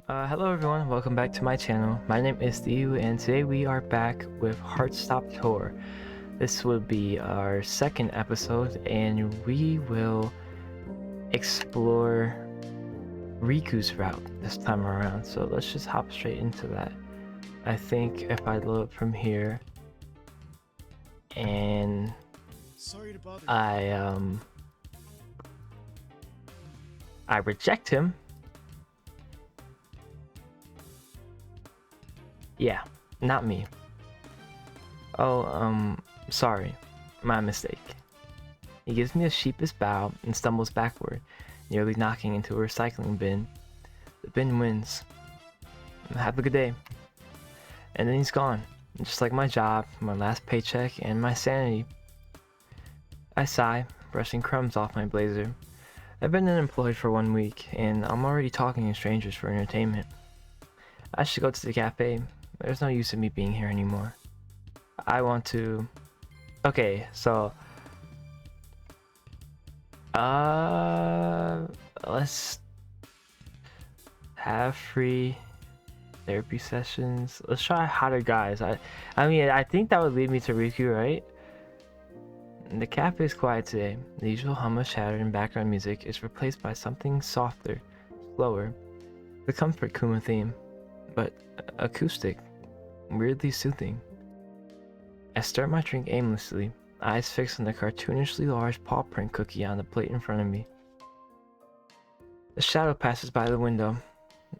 Hello everyone, welcome back to my channel. My name is Theo, and today we are back with Heartstop Tour. This will be our second episode, and we will explore Riku's route this time around. So let's just hop straight into that. I think if I load from here, and I reject him. Yeah, not me. Oh, sorry. My mistake. He gives me a sheepish bow and stumbles backward, nearly knocking into a recycling bin. The bin wins. Have a good day. And then he's gone, just like my job, my last paycheck, and my sanity. I sigh, brushing crumbs off my blazer. I've been unemployed for 1 week, and I'm already talking to strangers for entertainment. I should go to the cafe. There's no use in me being here anymore. I want to... Okay, so... Let's have free therapy sessions. Let's try hotter guys. I think that would lead me to Riku, right? The cafe is quiet today. The usual hum of chatter and background music is replaced by something softer, slower. The Comfort Kuma theme, but acoustic. Weirdly soothing. I stir my drink aimlessly, eyes fixed on the cartoonishly large paw print cookie on the plate in front of me. The shadow passes by the window.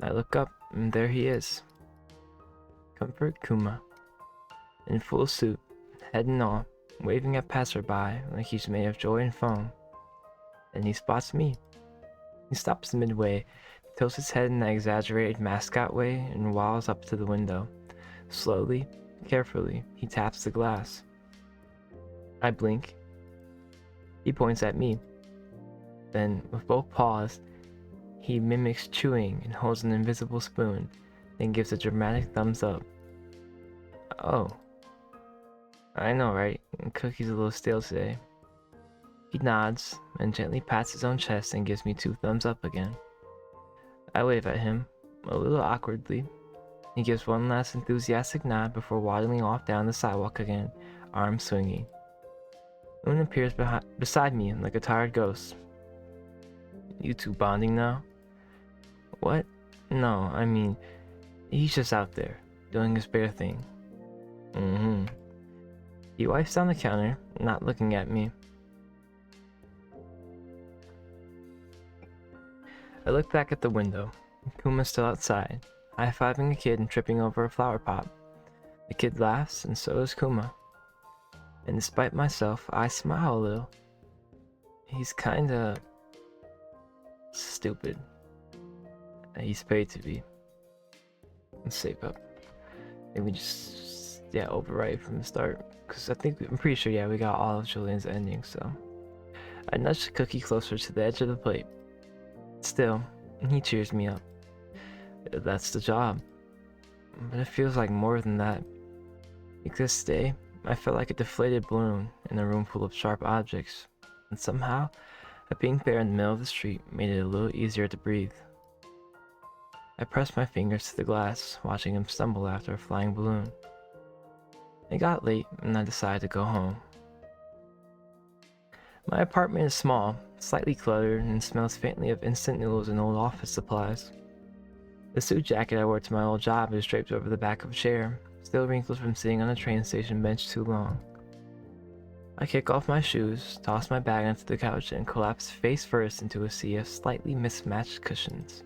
I look up, and there he is. Comfort Kuma. In full suit, head and all, waving at passerby like he's made of joy and foam. Then he spots me. He stops midway, tilts his head in that exaggerated mascot way, and waddles up to the window. Slowly, carefully, he taps the glass. I blink. He points at me. Then, with both paws, he mimics chewing and holds an invisible spoon, then gives a dramatic thumbs up. Oh. I know, right? Cookie's a little stale today. He nods, and gently pats his own chest and gives me 2 thumbs up again. I wave at him, a little awkwardly. He gives one last enthusiastic nod before waddling off down the sidewalk again, arms swinging. Un appears beside me like a tired ghost. You two bonding now? What? No, I mean, he's just out there, doing his bear thing. He wipes down the counter, not looking at me. I look back at the window. Kuma's still outside, high-fiving a kid and tripping over a flower pot. The kid laughs, and so does Kuma. And despite myself, I smile a little. He's kinda... stupid. He's paid to be. Let's save up. Maybe we just... overwrite from the start. Because I'm pretty sure, we got all of Julian's endings, so... I nudge the cookie closer to the edge of the plate. Still, he cheers me up. That's the job. But it feels like more than that. Because today, I felt like a deflated balloon in a room full of sharp objects. And somehow, a pink bear in the middle of the street made it a little easier to breathe. I pressed my fingers to the glass, watching him stumble after a flying balloon. It got late, and I decided to go home. My apartment is small, slightly cluttered, and smells faintly of instant noodles and old office supplies. The suit jacket I wore to my old job is draped over the back of a chair, still wrinkled from sitting on a train station bench too long. I kick off my shoes, toss my bag onto the couch, and collapse face first into a sea of slightly mismatched cushions.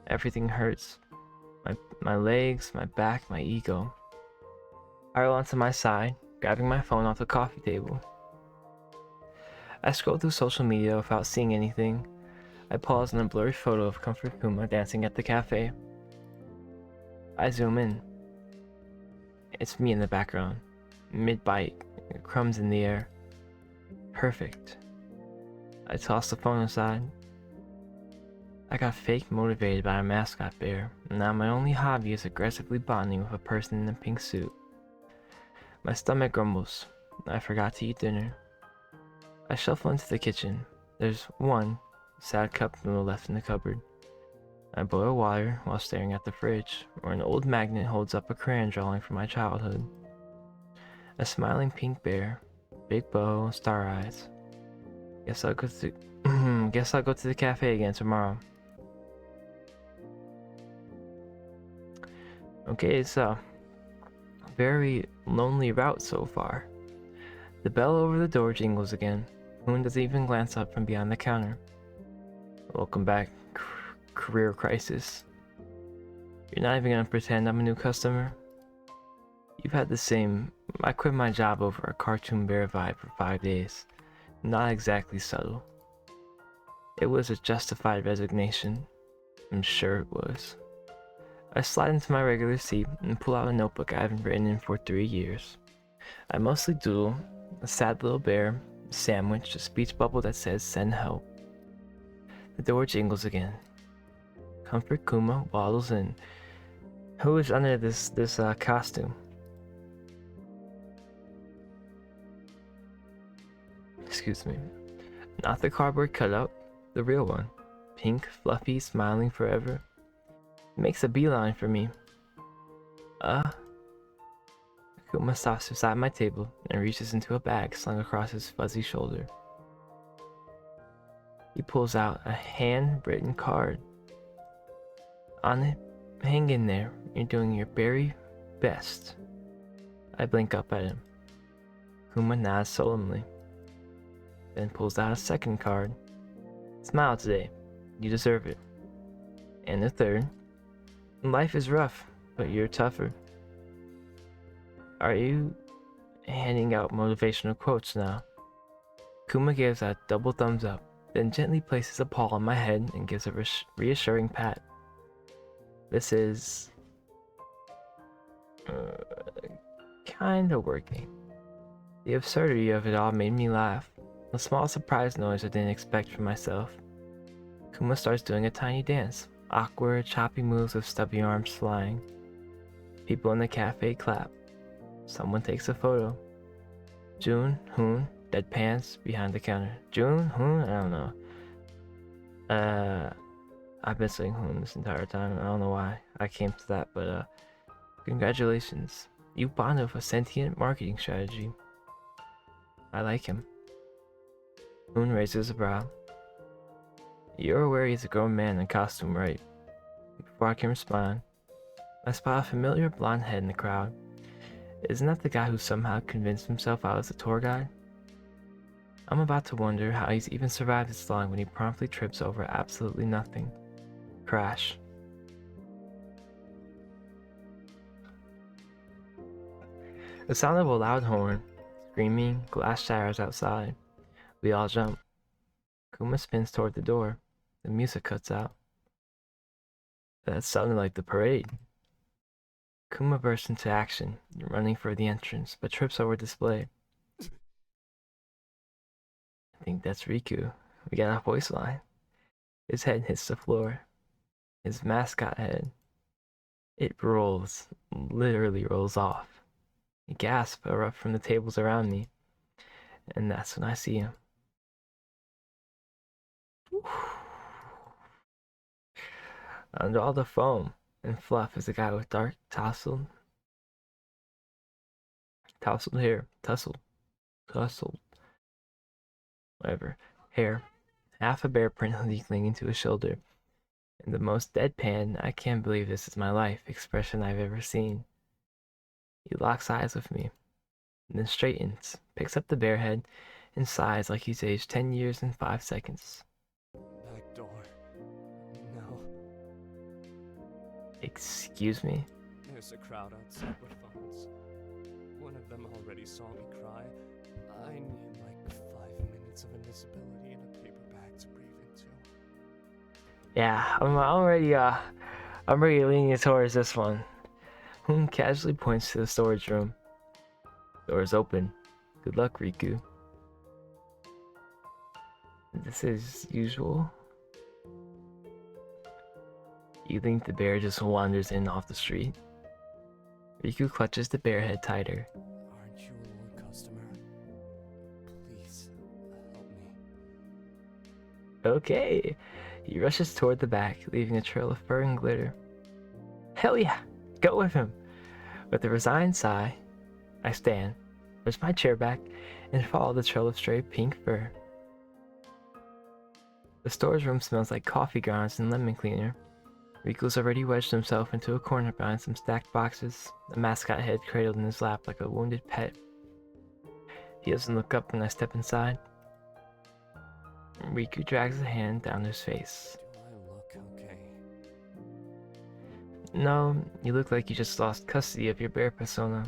Everything hurts. My legs, my back, my ego. I roll onto my side, grabbing my phone off the coffee table. I scroll through social media without seeing anything. I pause on a blurry photo of Comfort Kuma dancing at the cafe. I zoom in. It's me in the background, mid-bite, crumbs in the air. Perfect. I toss the phone aside. I got fake motivated by a mascot bear, and now my only hobby is aggressively bonding with a person in a pink suit. My stomach grumbles. I forgot to eat dinner. I shuffle into the kitchen. There's one sad cup noodle left in the cupboard. I boil water while staring at the fridge, where an old magnet holds up a crayon drawing from my childhood. A smiling pink bear, big bow, star eyes. Guess I'll go to guess I'll go to the cafe again tomorrow. Okay, it's a very lonely route so far. The bell over the door jingles again. Hoon doesn't even glance up from behind the counter. Welcome back, career crisis. You're not even gonna pretend I'm a new customer? You've had the same. I quit my job over a cartoon bear vibe for 5 days. Not exactly subtle. It was a justified resignation. I'm sure it was. I slide into my regular seat and pull out a notebook I haven't written in for 3 years. I mostly doodle a sad little bear, a sandwich, a speech bubble that says send help. The door jingles again. Comfort Kuma waddles in. Who is under this costume? Excuse me. Not the cardboard cutout, the real one. Pink, fluffy, smiling forever. Makes a beeline for me. Kuma stops beside my table and reaches into a bag slung across his fuzzy shoulder. He pulls out a handwritten card. On it, hang in there, you're doing your very best. I blink up at him. Kuma nods solemnly, then pulls out a second card. Smile today, you deserve it. And a third. Life is rough, but you're tougher. Are you handing out motivational quotes now? Kuma gives a double thumbs up, then gently places a paw on my head and gives a reassuring pat. This is kinda working. The absurdity of it all made me laugh. A small surprise noise I didn't expect from myself. Kuma starts doing a tiny dance, awkward, choppy moves with stubby arms flying. People in the cafe clap. Someone takes a photo. June, Hoon, deadpans behind the counter. June, Hoon, I don't know. I've been saying Hoon this entire time. I don't know why I came to that, but congratulations. You bonded with a sentient marketing strategy. I like him. Hoon raises a brow. You're aware he's a grown man in costume, right? Before I can respond, I spot a familiar blonde head in the crowd. Isn't that the guy who somehow convinced himself I was a tour guide? I'm about to wonder how he's even survived this long when he promptly trips over absolutely nothing. Crash. The sound of a loud horn, screaming, glass shatters outside. We all jump. Kuma spins toward the door. The music cuts out. That sounded like the parade. Kuma bursts into action, running for the entrance, but trips over display. I think that's Riku. We got a voice line. His head hits the floor. His mascot head. It rolls, literally rolls off. A gasp erupts from the tables around me, and that's when I see him. Under all the foam and fluff is a guy with dark tousled hair, tousled, whatever, hair, half a bear print hoodie clinging to his shoulder, and the most deadpan, I can't believe this is my life expression I've ever seen. He locks eyes with me, and then straightens, picks up the bear head, and sighs like he's aged 10 years in 5 seconds. Back door. No. Excuse me? There's a crowd outside with phones. One of them already saw me cry. I need like 5 minutes of invisibility and a paper bag to breathe into. Yeah, I'm already leaning towards this one. Hoon casually points to the storage room. Door's open. Good luck, Riku. This is usual. You think the bear just wanders in off the street? Riku clutches the bear head tighter. Aren't you a loyal customer? Please, help me. Okay. He rushes toward the back, leaving a trail of fur and glitter. Hell yeah! Go with him! With a resigned sigh, I stand, push my chair back, and follow the trail of stray pink fur. The storage room smells like coffee grounds and lemon cleaner. Rico's already wedged himself into a corner behind some stacked boxes, a mascot head cradled in his lap like a wounded pet. He doesn't look up when I step inside. Riku drags a hand down his face. Do I look okay? No, you look like you just lost custody of your bear persona.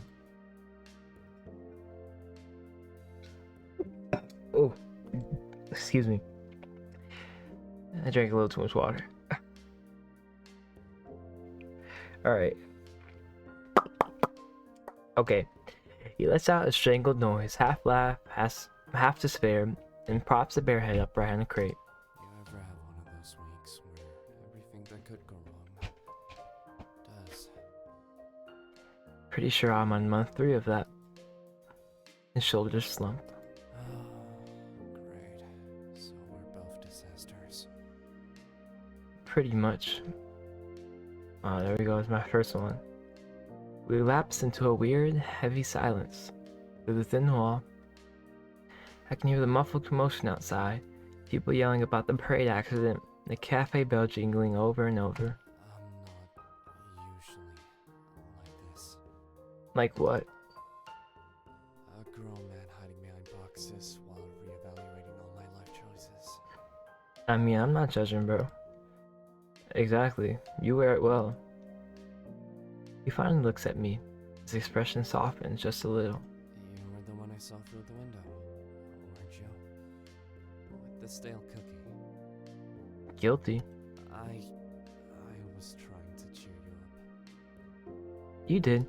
Oh, excuse me. I drank a little too much water. Alright. Okay. He lets out a strangled noise, half laugh, half despair, and props the bear head up right on the crate. You ever have one of those weeks where everything that could go wrong does? Pretty sure I'm on month 3 of that. His shoulders slump. Oh, great. So we're both disasters. Pretty much. Oh, there we go, it's my first one. We lapse into a weird, heavy silence. Through the thin wall, I can hear the muffled commotion outside, people yelling about the parade accident, the cafe bell jingling over and over. I'm not usually like this. Like what? A grown man hiding behind boxes while reevaluating all my life choices. I mean, I'm not judging, bro. Exactly. You wear it well. He finally looks at me. His expression softens just a little. You were the one I saw through the window, weren't you? With the stale cookie. Guilty. I was trying to cheer you up. You did.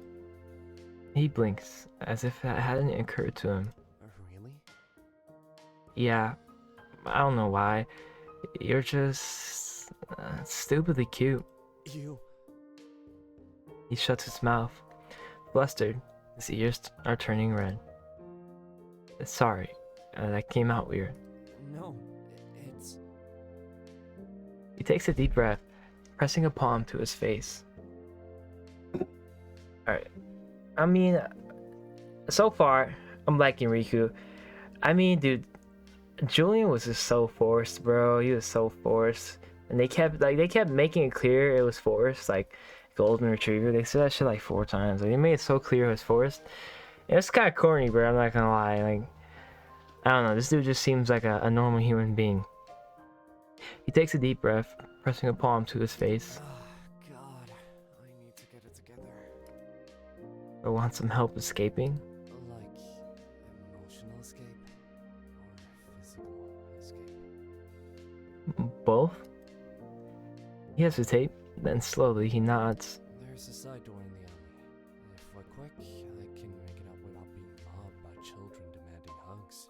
He blinks, as if that hadn't occurred to him. Really? Yeah, I don't know why. You're just stupidly cute. You. He shuts his mouth. Flustered, his ears are turning red. Sorry, that came out weird. No, it's. He takes a deep breath, pressing a palm to his face. Alright. I mean, so far, I'm liking Riku. I mean, dude, Julian was just so forced, bro. He was so forced. And they kept making it clear it was forced, like Golden Retriever. They said that shit like 4 times. Like, they made it so clear it was forced. It's kind of corny, bro. I'm not gonna lie. Like, I don't know. This dude just seems like a normal human being. He takes a deep breath, pressing a palm to his face. Oh, God, I need to get it together. I want some help escaping. Like emotional escape or physical escape? Both? He hesitates, then slowly he nods. There's a side door in the alley. If we're quick, I can make it up without being mobbed by children demanding hugs.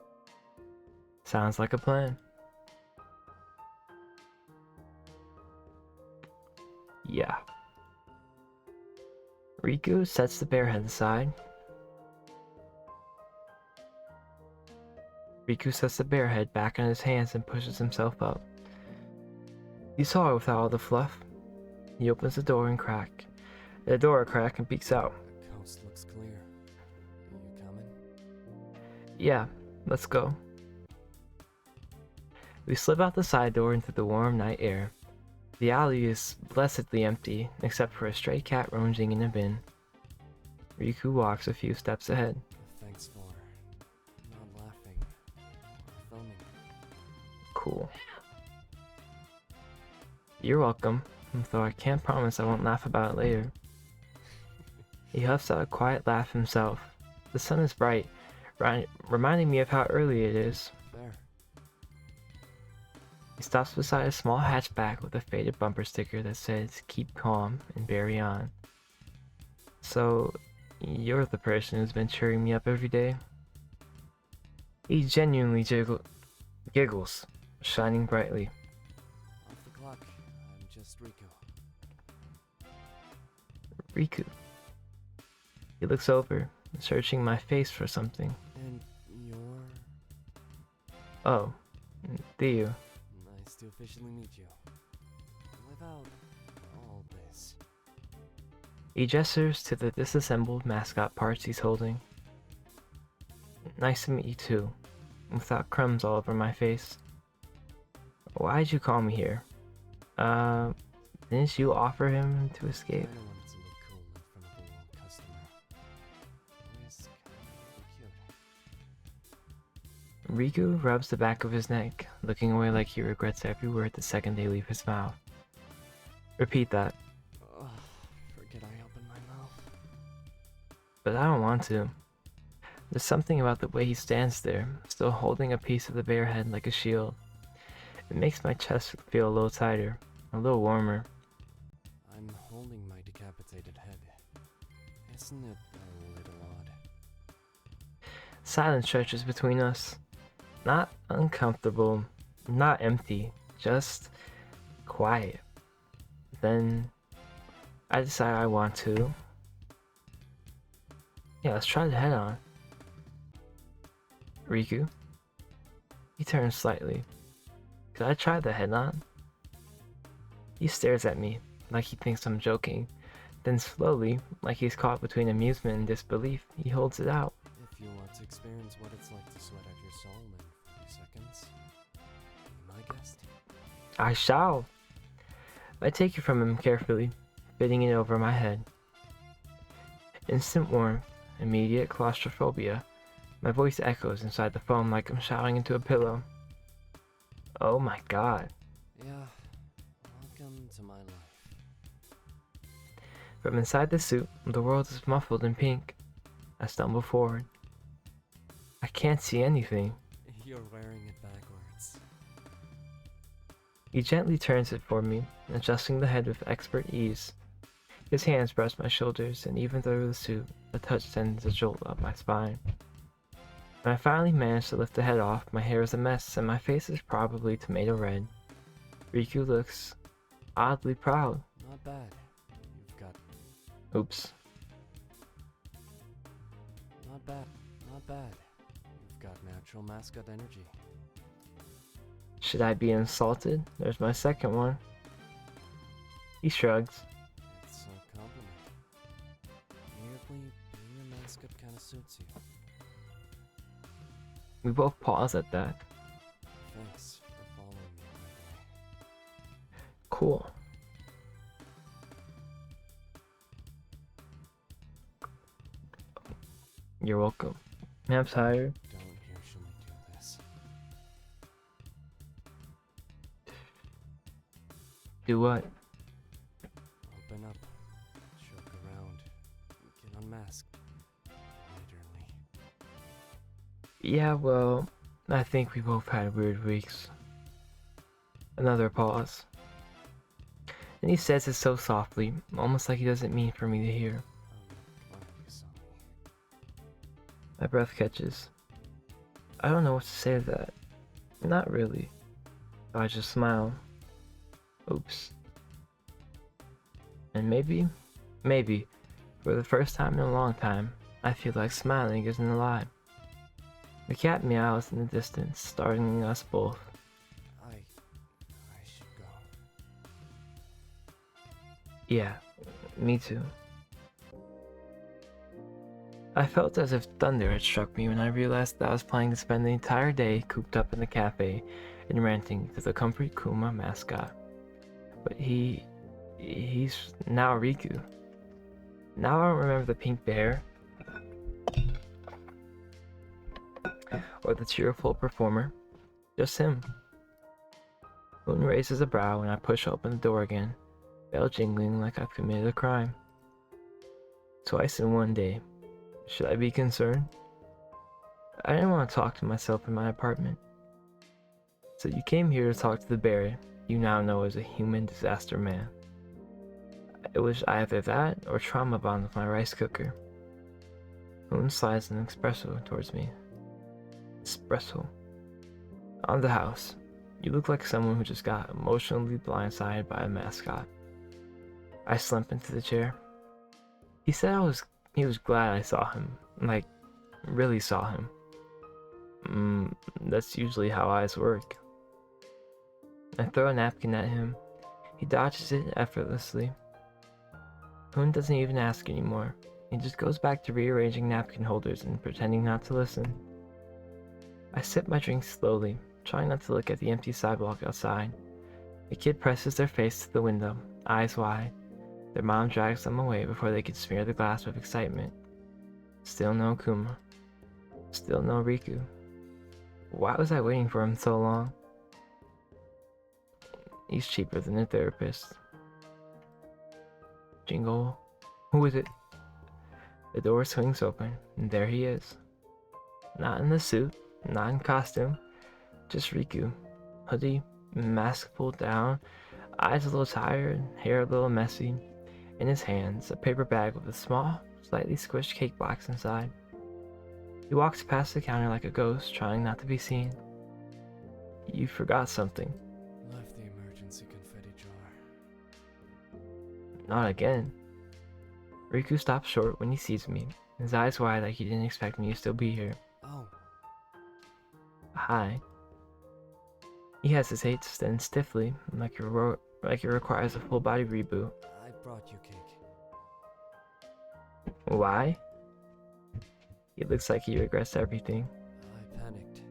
Sounds like a plan. Yeah. Riku sets the bear head aside. Riku sets the bear head back on his hands and pushes himself up. He saw it without all the fluff. He opens the door and crack. The door crack and peeks out. The coast looks clear. You coming? Yeah, let's go. We slip out the side door into the warm night air. The alley is blessedly empty, except for a stray cat rummaging in a bin. Riku walks a few steps ahead. Thanks for not laughing or filming. Cool. You're welcome, though I can't promise I won't laugh about it later. He huffs out a quiet laugh himself. The sun is bright, reminding me of how early it is. Fair. He stops beside a small hatchback with a faded bumper sticker that says, "Keep calm and bury on." So, you're the person who's been cheering me up every day? He genuinely giggles, shining brightly. Off the clock. I'm just Rico. Riku. He looks over, searching my face for something. And you're... Oh, do you? I to officially meet you. Without all this. He gestures to the disassembled mascot parts he's holding. Nice to meet you too, without crumbs all over my face. Why'd you call me here? Didn't you offer him to escape? I wanted to look cool in front of a loyal customer. Always kind of cute. Riku rubs the back of his neck, looking away like he regrets every word the second they leave his mouth. Repeat that. Ugh, forget I opened my mouth. But I don't want to. There's something about the way he stands there, still holding a piece of the bear head like a shield. It makes my chest feel a little tighter, a little warmer. I'm holding my decapitated head. Isn't it a little odd? Silence stretches between us. Not uncomfortable, not empty, just quiet. Then I decide I want to. Yeah, let's try the head on. Riku? He turns slightly. Could I try the head on? He stares at me, like he thinks I'm joking. Then slowly, like he's caught between amusement and disbelief, he holds it out. If you want to experience what it's like to sweat out your soul in 40 seconds, be my guest. I shall. I take it from him carefully, fitting it over my head. Instant warmth, immediate claustrophobia. My voice echoes inside the foam like I'm shouting into a pillow. Oh my god. Yeah, welcome to my life. From inside the suit, the world is muffled in pink. I stumble forward. I can't see anything. You're wearing it backwards. He gently turns it for me, adjusting the head with expert ease. His hands brush my shoulders, and even through the suit, the touch sends a jolt up my spine. When I finally manage to lift the head off, my hair is a mess, and my face is probably tomato red. Riku looks oddly proud. Not bad. You've got... Oops. Not bad. Not bad. You've got natural mascot energy. Should I be insulted? There's my second one. He shrugs. It's a compliment. Weirdly, being a mascot kind of suits you. We both pause at that. Thanks for following me, by the way. Cool. You're welcome. I'm tired. Don't usually do this. Do what? Open up. Joke around. Get unmasked. Literally. Yeah, well, I think we both had weird weeks. Another pause. And he says it so softly, almost like he doesn't mean for me to hear. I'm glad you saw me. My breath catches. I don't know what to say to that. Not really. So I just smile. Oops. And maybe, for the first time in a long time, I feel like smiling isn't a lie. The cat meows in the distance, startling us both. I should go. Yeah, me too. I felt as if thunder had struck me when I realized that I was planning to spend the entire day cooped up in the cafe and ranting to the Comfort Kuma mascot. But he's now Riku. Now I don't remember the pink bear or the cheerful performer, just him. Moon raises a brow and I push open the door again, bell jingling like I've committed a crime. Twice in one day. Should I be concerned? I didn't want to talk to myself in my apartment. So you came here to talk to the bear you now know as a human disaster man. It was either that or trauma bond with my rice cooker. Moon slides an espresso towards me. Espresso. On the house. You look like someone who just got emotionally blindsided by a mascot. I slump into the chair. He said he was glad I saw him. Like, really saw him. That's usually how eyes work. I throw a napkin at him. He dodges it effortlessly. Hoon doesn't even ask anymore. He just goes back to rearranging napkin holders and pretending not to listen. I sip my drink slowly, trying not to look at the empty sidewalk outside. The kid presses their face to the window, eyes wide. Their mom drags them away before they can smear the glass with excitement. Still no Kuma. Still no Riku. Why was I waiting for him so long? He's cheaper than a therapist. Jingle. Who is it? The door swings open, and there he is. Not in the suit, not in costume, just Riku. Hoodie, mask pulled down, eyes a little tired, hair a little messy. In his hands, a paper bag with a small, slightly squished cake box inside. He walks past the counter like a ghost, trying not to be seen. You forgot something. Left the emergency confetti jar. Not again. Riku stops short when he sees me, his eyes wide like he didn't expect me to still be here. Oh, Hi. He hesitates, then stiffly, like it requires a full body reboot. I brought you cake. Why? He looks like he regrets everything. I panicked.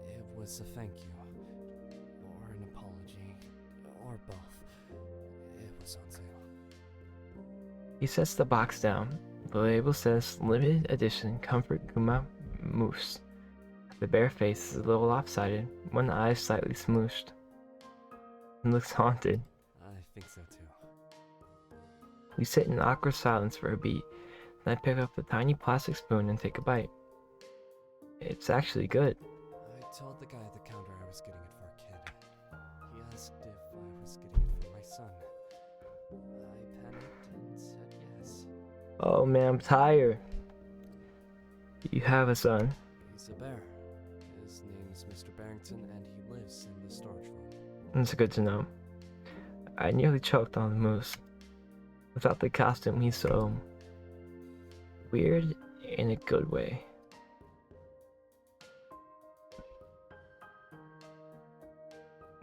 It was a thank you. Or an apology. Or both. It was on sale. He sets the box down. The label says limited edition Comfort Kuma Mousse. The bare face is a little lopsided, one eye slightly smooshed. It looks haunted. I think so too. We sit in awkward silence for a beat, then I pick up the tiny plastic spoon and take a bite. It's actually good. I told the guy at the counter I was getting it for a kid. He asked if I was getting it for my son. I panicked and said yes. Oh man, I'm tired. You have a son. He's a bear. His name's Mr. Barrington and he lives in the storage room. That's good to know. I nearly choked on the mousse. Without the costume, he's so weird in a good way.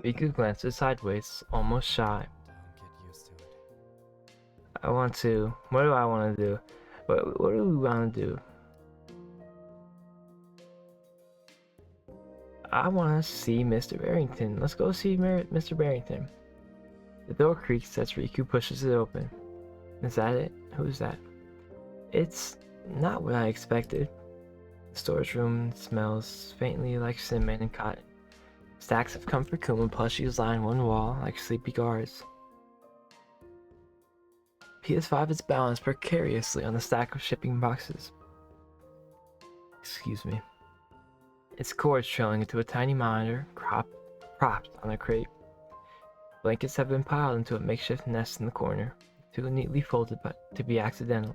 Riku glances sideways, almost shy. Don't get used to it. I want to. What do I want to do? What do we want to do? I want to see Mr. Barrington. Let's go see Mr. Barrington. The door creaks as Riku pushes it open. Is that it? Who's that? It's not what I expected. The storage room smells faintly like cinnamon and cotton. Stacks of Comfort Kuma plushies line one wall like sleepy guards. PS5 is balanced precariously on the stack of shipping boxes. Excuse me. Its cords trailing into a tiny monitor propped on a crate. Blankets have been piled into a makeshift nest in the corner, too neatly folded but to be accidental.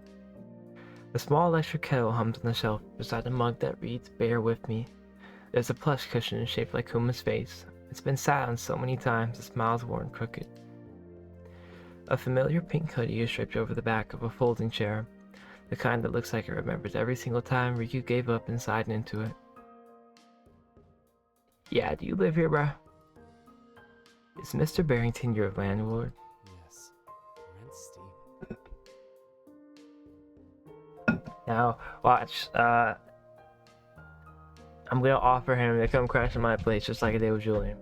A small electric kettle hums on the shelf beside a mug that reads, "Bear with me." There's a plush cushion shaped like Kuma's face. It's been sat on so many times the smile's worn crooked. A familiar pink hoodie is draped over the back of a folding chair, the kind that looks like it remembers every single time Riku gave up and sighed into it. Yeah, do you live here, bruh? Is Mr. Barrington your landlord? Yes. Rent's steep. Now, watch, I'm gonna offer him to come crash in my place just like I did with Julian.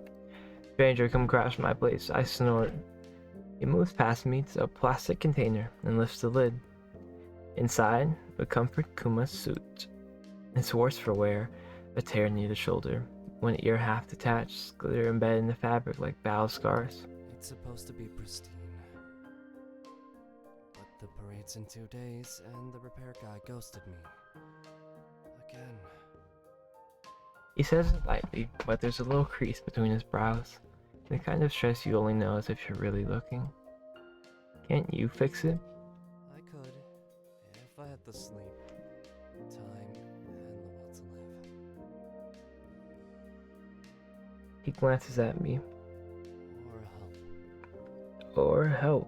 Stranger, come crash in my place. I snort. He moves past me to a plastic container and lifts the lid. Inside, a Comfort Kuma suit. It's worse for wear, a tear near the shoulder, one ear half detached, glitter embedded in the fabric like battle scars. It's supposed to be pristine. But the parade's in 2 days, and the repair guy ghosted me. Again. He says it lightly, but there's a little crease between his brows, the kind of stress you only notice if you're really looking. Can't you fix it? I could, if I had the sleep, time, and the will to live. He glances at me. Or help. Or help.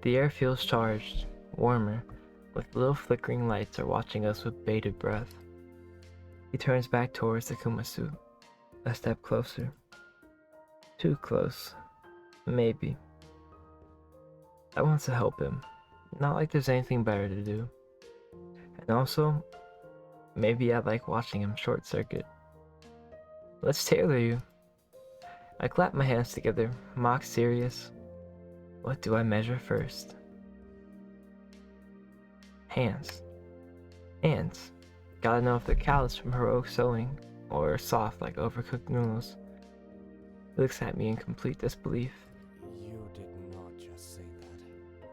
The air feels charged, warmer, like little flickering lights are watching us with bated breath. He turns back towards the Kuma suit, a step closer. Too close. Maybe. I want to help him. Not like there's anything better to do. And also, maybe I like watching him short circuit. Let's tailor you. I clap my hands together, mock serious. What do I measure first? Hands. Hands. Gotta know if they're calloused from heroic sewing, or soft like overcooked noodles. He looks at me in complete disbelief. You did not just say that.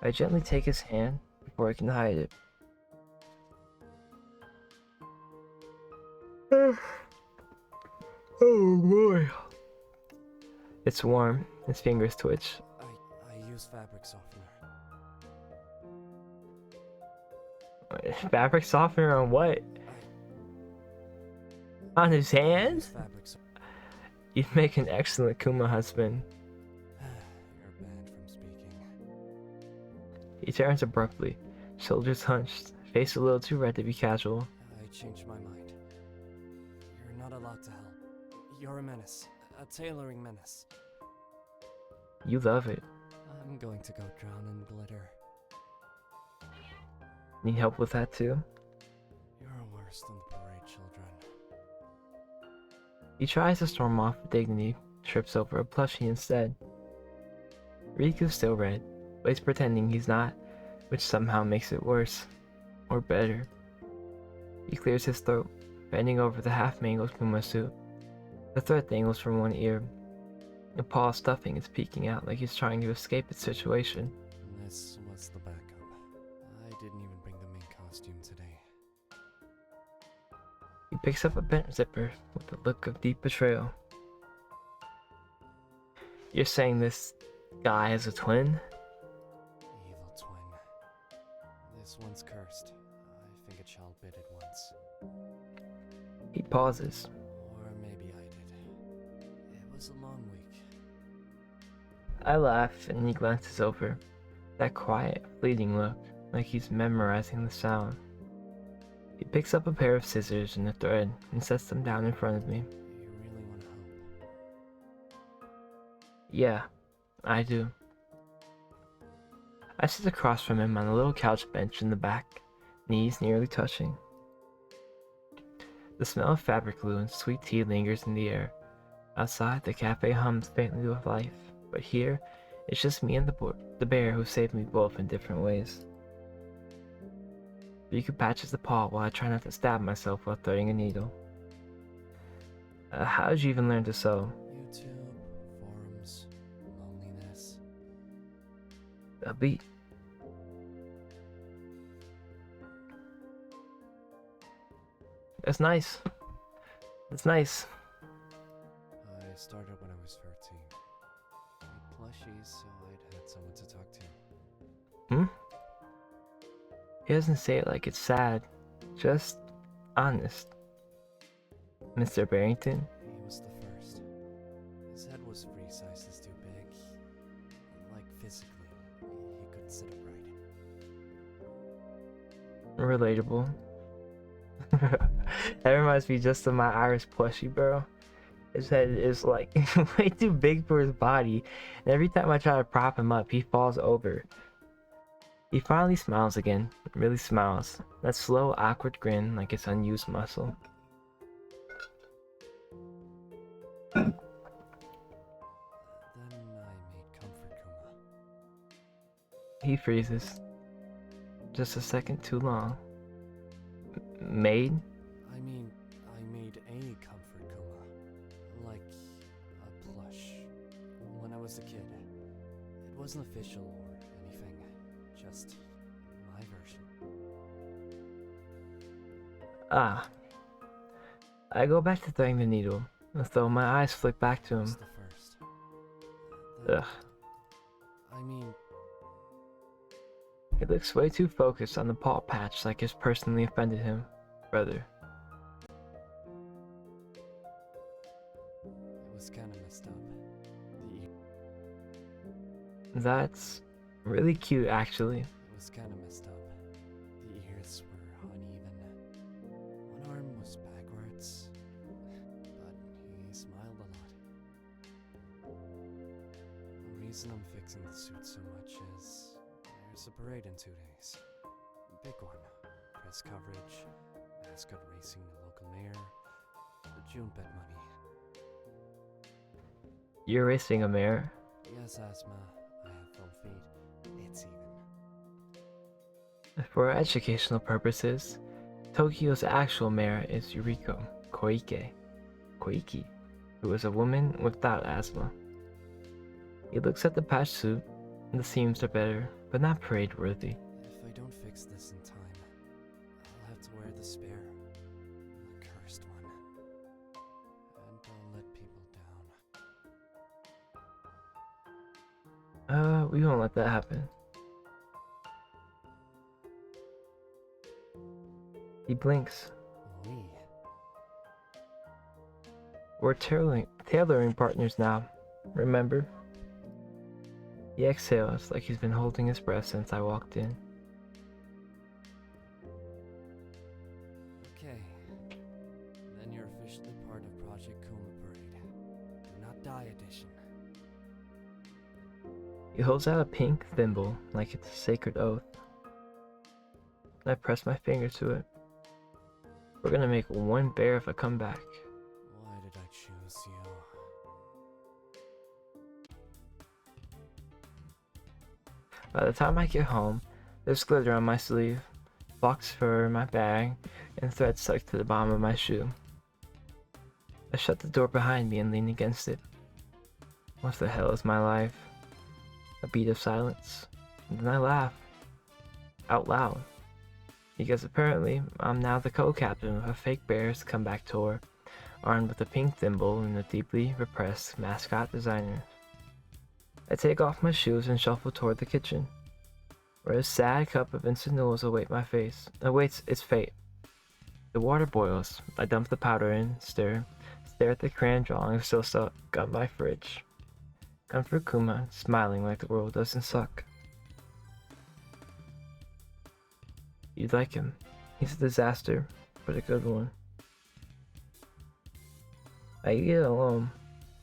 I gently take his hand before I can hide it. Oh boy. It's warm. His fingers twitch. I use fabric softener. Fabric softener on what? On his I use hands? fabric so- You'd make an excellent Kuma husband. You're banned from speaking. He turns abruptly, shoulders hunched, face a little too red to be casual. I changed my mind. You're not allowed to help. You're a menace. A tailoring menace. You love it. I'm going to go drown in glitter. Need help with that too? You're worse than the parade children. He tries to storm off with dignity, trips over a plushie instead. Riku's still red, but he's pretending he's not, which somehow makes it worse. Or better. He clears his throat, bending over the half-mangled Kuma suit. The thread dangles from one ear. The paw stuffing is peeking out like he's trying to escape its situation. This was the backup. I didn't even bring the main costume today. He picks up a bent zipper with a look of deep betrayal. You're saying this guy is a twin? Evil twin. This one's cursed. I think a child bit it once. He pauses. Or maybe I did. It was a long week. I laugh and he glances over. That quiet, fleeting look, like he's memorizing the sound. He picks up a pair of scissors and a thread and sets them down in front of me. You really want to help? Yeah, I do. I sit across from him on a little couch bench in the back, knees nearly touching. The smell of fabric glue and sweet tea lingers in the air. Outside, the cafe hums faintly with life, but here, it's just me and the bear who saved me both in different ways. Riku patches the paw while I try not to stab myself while threading a needle. How did you even learn to sew? YouTube, forums, loneliness. A beat. That's nice. That's nice. I started when I was 13. Made plushies so I'd had someone to talk to. He doesn't say it like it's sad, just honest. Mr. Barrington? He was the first. His head was 3 sizes too big. Like physically, he couldn't sit upright. Relatable. That reminds me just of my Irish plushie, bro. His head is like way too big for his body, and every time I try to prop him up, he falls over. He finally smiles again, really smiles. That slow, awkward grin like it's unused muscle. Then I made Comfort Kuma. He freezes. Just a second too long. Made? I mean, I made a Comfort Kuma. Like a plush. When I was a kid. It wasn't official or anything. Just my version. Ah. I go back to threading the needle, as though my eyes flick back to him. It's the first. Then, Ugh. I mean, He looks way too focused on the paw patch like it's personally offended him. Brother. it was kind of messed up. That's really cute, actually. It was kind of messed up. The ears were uneven. One arm was backwards, but he smiled a lot. reason I'm fixing the suit so much is there's a parade in 2 days. Big one. Press coverage, mascot racing the local mayor, the June bet money. You're racing a mare? Yes, Asma, I have full feet. It's even. For educational purposes, Tokyo's actual mayor is Yuriko Koike, who is a woman without asthma. He looks at the patched suit, and the seams are better, but not parade-worthy. If I don't fix this in time, I'll have to wear the spare, the cursed one, and I'll let people down. We won't let that happen. He blinks. Oui. We're tailoring partners now, remember? He exhales like he's been holding his breath since I walked in. Okay. Then you're officially part of Project Kuma Parade. Do not die edition. He holds out a pink thimble like it's a sacred oath. I press my finger to it. We're gonna make one bear of a comeback. Why did I choose you? By the time I get home, there's glitter on my sleeve, fox fur in my bag, and thread stuck to the bottom of my shoe. I shut the door behind me and lean against it. What the hell is my life? A beat of silence, and then I laugh. Out loud. Because apparently, I'm now the co-captain of a fake Bears comeback tour, armed with a pink thimble and a deeply repressed mascot designer. I take off my shoes and shuffle toward the kitchen, where a sad cup of instant noodles awaits its fate. The water boils. I dump the powder in, stare at the crayon drawing still stuck on my fridge. Comfort Kuma, smiling like the world doesn't suck. You'd like him. He's a disaster, but a good one. I eat it alone,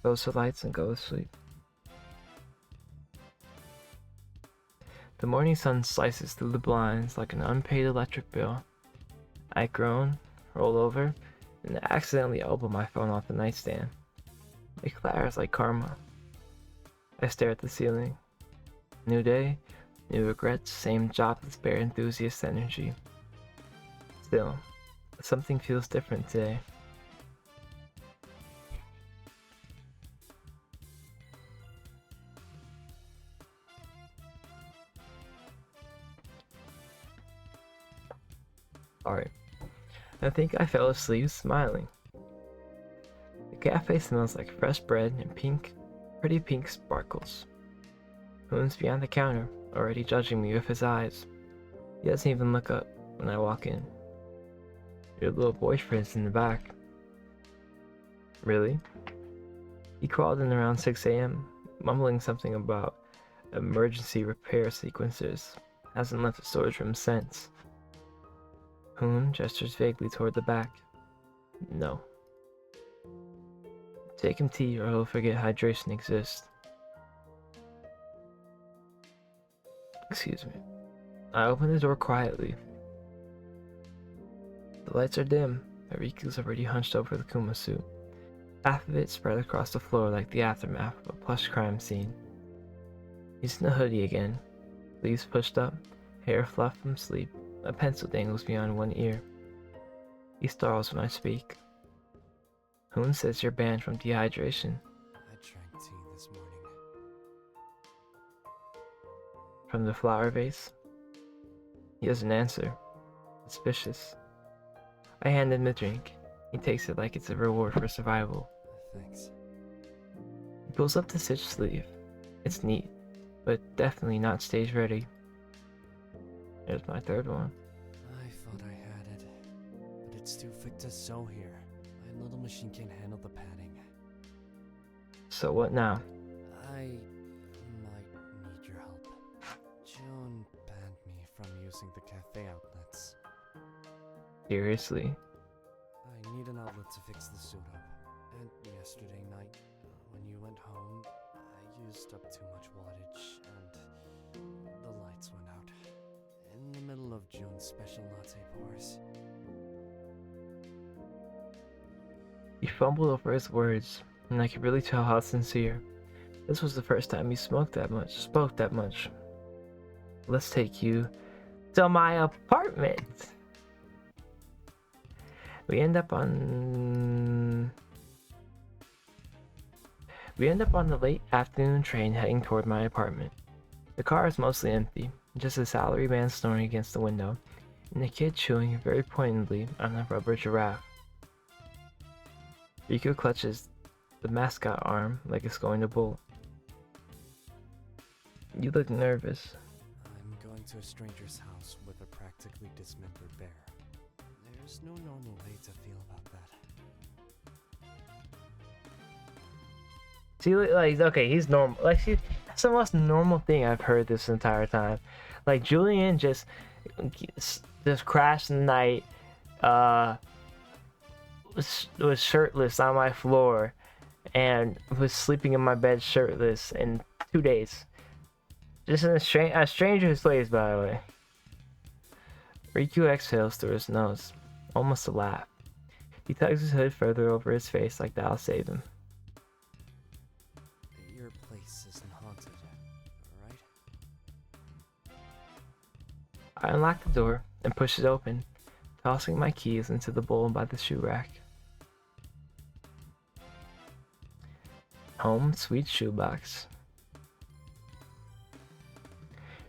close the lights, and go to sleep. The morning sun slices through the blinds like an unpaid electric bill. I groan, roll over, and accidentally elbow my phone off the nightstand. It clatters like karma. I stare at the ceiling. New day, new regrets, same jobless bear enthusiast energy. Still, something feels different today. Alright, I think I fell asleep smiling. The cafe smells like fresh bread and pretty pink sparkles. Moon's behind the counter, already judging me with his eyes. He doesn't even look up when I walk in. Your little boyfriend's in the back. Really? He crawled in around 6 a.m., mumbling something about emergency repair sequences. Hasn't left the storage room since. Hoon gestures vaguely toward the back. No. Take him tea or he'll forget hydration exists. Excuse me. I open the door quietly. The lights are dim. Ariku's already hunched over the Kuma suit. Half of it spread across the floor like the aftermath of a plush crime scene. He's in a hoodie again, sleeves pushed up, hair fluffed from sleep, a pencil dangles beyond one ear. He startles when I speak. Hoon says you're banned from dehydration. I drank tea this morning. From the flower vase? He doesn't answer. Suspicious. I hand him the drink. He takes it like it's a reward for survival. Thanks. He pulls up the stitched sleeve. It's neat, but definitely not stage ready. There's my third one. I thought I had it, but it's too thick to sew here. My little machine can't handle the padding. So what now? I might need your help. June banned me from using the cafe outlets. Seriously? I need an outlet to fix the suit up. And yesterday night, when you went home, I used up too much wattage and the lights went out. In the middle of June's special latte pours. He fumbled over his words, and I could really tell how sincere. This was the first time he spoke that much. Let's take you to my apartment. We end up on the late afternoon train heading toward my apartment. The car is mostly empty, just a salary man snoring against the window, and a kid chewing very pointedly on a rubber giraffe. Riku clutches the mascot arm like it's going to bolt. You look nervous. I'm going to a stranger's house with a practically dismembered bear. There's no normal way to feel about that. See, like, okay, he's normal. Like, see, that's the most normal thing I've heard this entire time. Like, Julian just crashed in the night, was shirtless on my floor, and was sleeping in my bed shirtless in 2 days. Just in a stranger's place, by the way. Riku exhales through his nose, almost a laugh. He tugs his hood further over his face like that'll save him. Your place isn't haunted, right? I unlock the door and push it open, tossing my keys into the bowl by the shoe rack. Home sweet shoebox.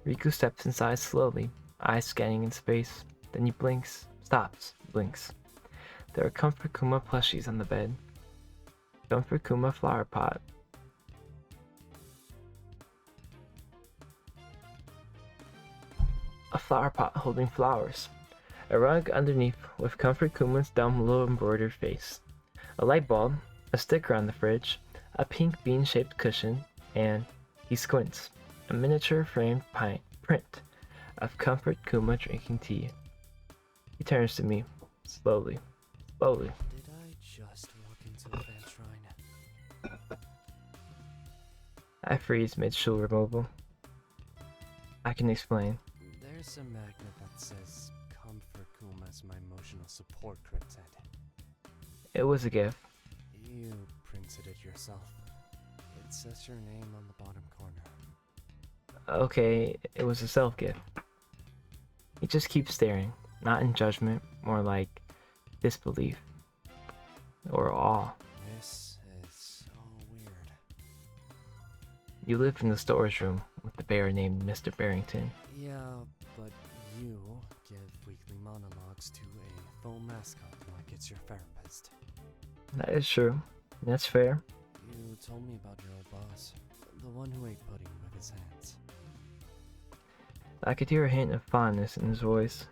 Riku steps inside slowly, eyes scanning in space. Then he blinks, stops, blinks. There are Comfort Kuma plushies on the bed. Comfort Kuma flower pot. A flower pot holding flowers. A rug underneath with Comfort Kuma's dumb little embroidered face. A light bulb, a sticker on the fridge, a pink bean-shaped cushion, and he squints. A miniature framed print of Comfort Kuma drinking tea. He turns to me, slowly. Did I just walk into a fan shrine? I freeze mid-shoe removal. I can explain. There's a magnet that says Comfort Kuma's my emotional support cryptid. It was a gift. You printed it yourself. It says your name on the bottom corner. Okay, it was a self-gift. He just keeps staring, not in judgment, more like disbelief. Or awe. This is so weird. You live in the storage room with the bear named Mr. Barrington. Yeah, but you give weekly monologues to a foam mascot like it's your therapist. That is true. That's fair. You told me about your old boss, the one who ate pudding with his hands. I could hear a hint of fondness in his voice.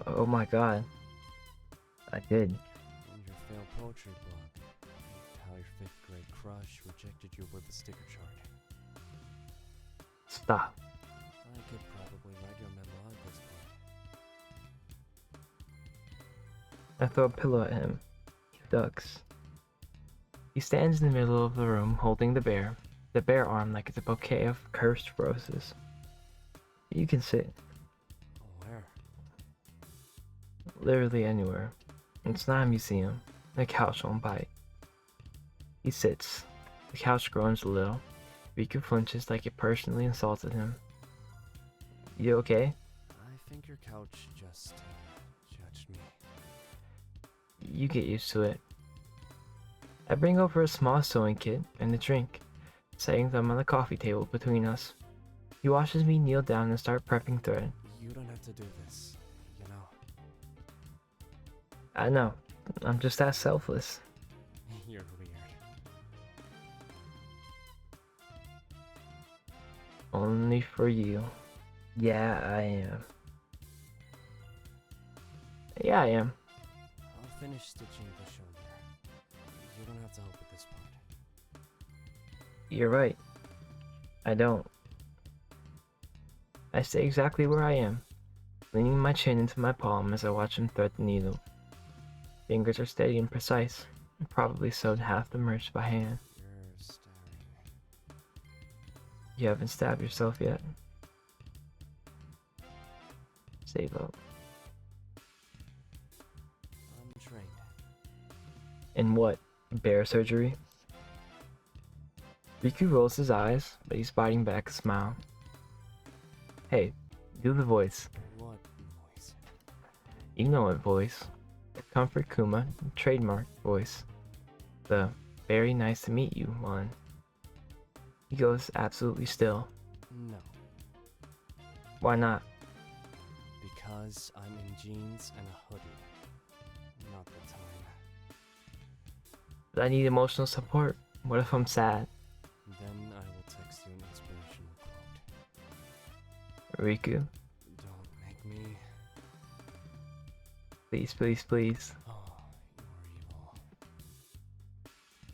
Oh my god. I did. And your failed poetry blog. How your 5th grade crush rejected you with a sticker chart. Stop. I could probably write your memoir at this point. I throw a pillow at him. He ducks. He stands in the middle of the room holding the bear arm like it's a bouquet of cursed roses. You can sit. Where? Literally anywhere. It's not a museum. The couch won't bite. He sits. The couch groans a little. Riku flinches like it personally insulted him. You okay? I think your couch just judged me. You get used to it. I bring over a small sewing kit and a drink, setting them on the coffee table between us. He watches me kneel down and start prepping thread. You don't have to do this, you know. I know. I'm just that selfless. You're weird. Only for you. Yeah, I am. Yeah, I am. I'll finish stitching the shoulder. You don't have to help with this part. You're right. I don't. I stay exactly where I am, leaning my chin into my palm as I watch him thread the needle. Fingers are steady and precise, Probably sewed half the merch by hand. You're staring. You haven't stabbed yourself yet. Save up. I'm trained. In what? Bear surgery? Riku rolls his eyes, but he's biting back a smile. Hey, do the voice. What voice? You know what voice. The Comfort Kuma trademark voice. The very nice to meet you one. He goes absolutely still. No. Why not? Because I'm in jeans and a hoodie. Not the time. But I need emotional support. What if I'm sad? Then I will text you an inspirational quote. Riku, Don't make me. please, please, please. Oh, you're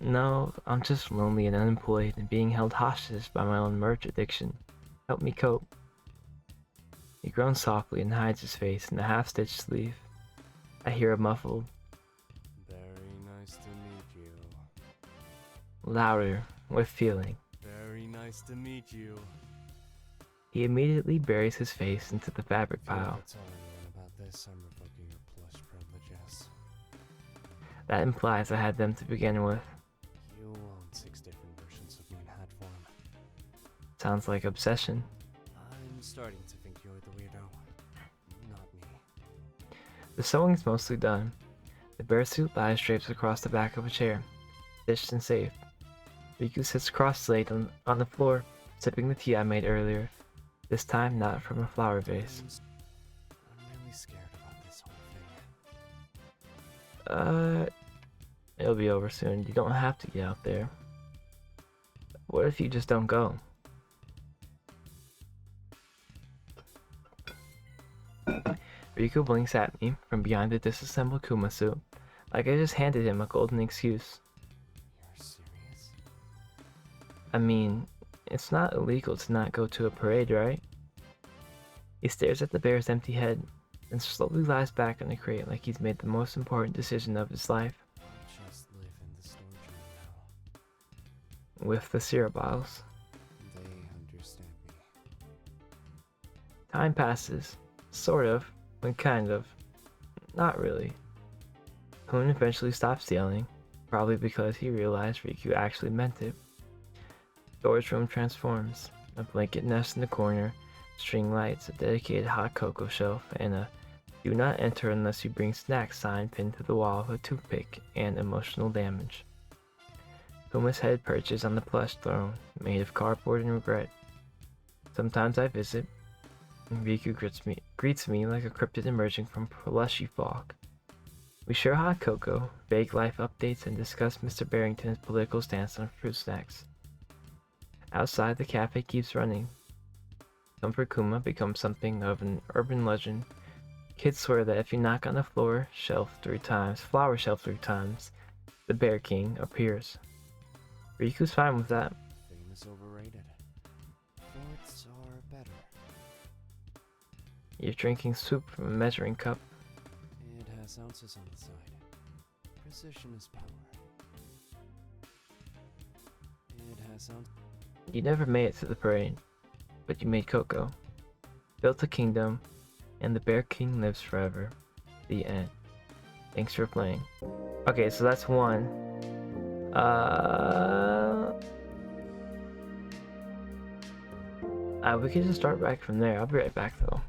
evil. No, I'm just lonely and unemployed and being held hostage by my own merch addiction. Help me cope. He groans softly and hides his face in the half-stitched sleeve. I hear a muffled, Very nice to meet you. louder, with feeling. Very nice to meet you. He immediately buries his face into the fabric If you pile. ever tell anyone about this, I'm revoking your plush privileges. That implies I had them to begin with. You own 6 different versions of me in hat form. Sounds like obsession. I'm starting to think you're the weirdo, not me. The sewing's mostly done. The bear suit lies draped across the back of a chair, stitched and safe. Riku sits cross-legged on the floor, sipping the tea I made earlier, this time not from a flower vase. I'm really scared about this whole thing. It'll be over soon. You don't have to get out there. What if you just don't go? Riku blinks at me from behind the disassembled Kuma suit, like I just handed him a golden excuse. You're serious? I mean, it's not illegal to not go to a parade, right? He stares at the bear's empty head, and slowly lies back on the crate like he's made the most important decision of his life, I just live in the storage room now. with the syrup bottles. They understand me. Time passes, sort of, and kind of. Not really. Hoon eventually stops yelling, probably because he realized Riku actually meant it. Storage room transforms. A blanket nest in the corner, string lights, a dedicated hot cocoa shelf, and a "Do not enter unless you bring snacks" sign pinned to the wall with a toothpick and emotional damage. Kuma's head perches on the plush throne, made of cardboard and regret. Sometimes I visit, and Riku greets me like a cryptid emerging from plushy fog. We share hot cocoa, vague life updates, and discuss Mr. Barrington's political stance on fruit snacks. Outside, the cafe keeps running. Comfort Kuma becomes something of an urban legend. Kids swear that if you knock on the flower shelf 3 times, the Bear King appears. Riku's fine with that. Fame is overrated. Forts are better. You're drinking soup from a measuring cup. It has ounces on the side. Precision is power. It has ounces. You never made it to the parade, but you made cocoa, built a kingdom, and the Bear King lives forever. The end. Thanks for playing. Okay, so that's one. We could just start back from there. I'll be right back though.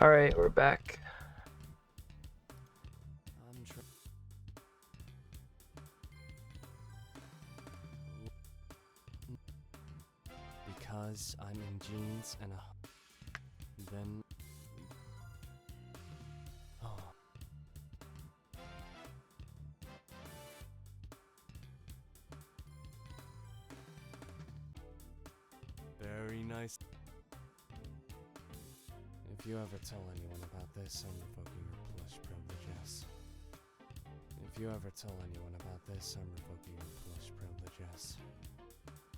Alright, we're back. I'm trying. Because I'm in jeans and then. Oh. Very nice. If you ever tell anyone about this, I'm revoking your plush privileges. If you ever tell anyone about this, I'm revoking your plush privileges.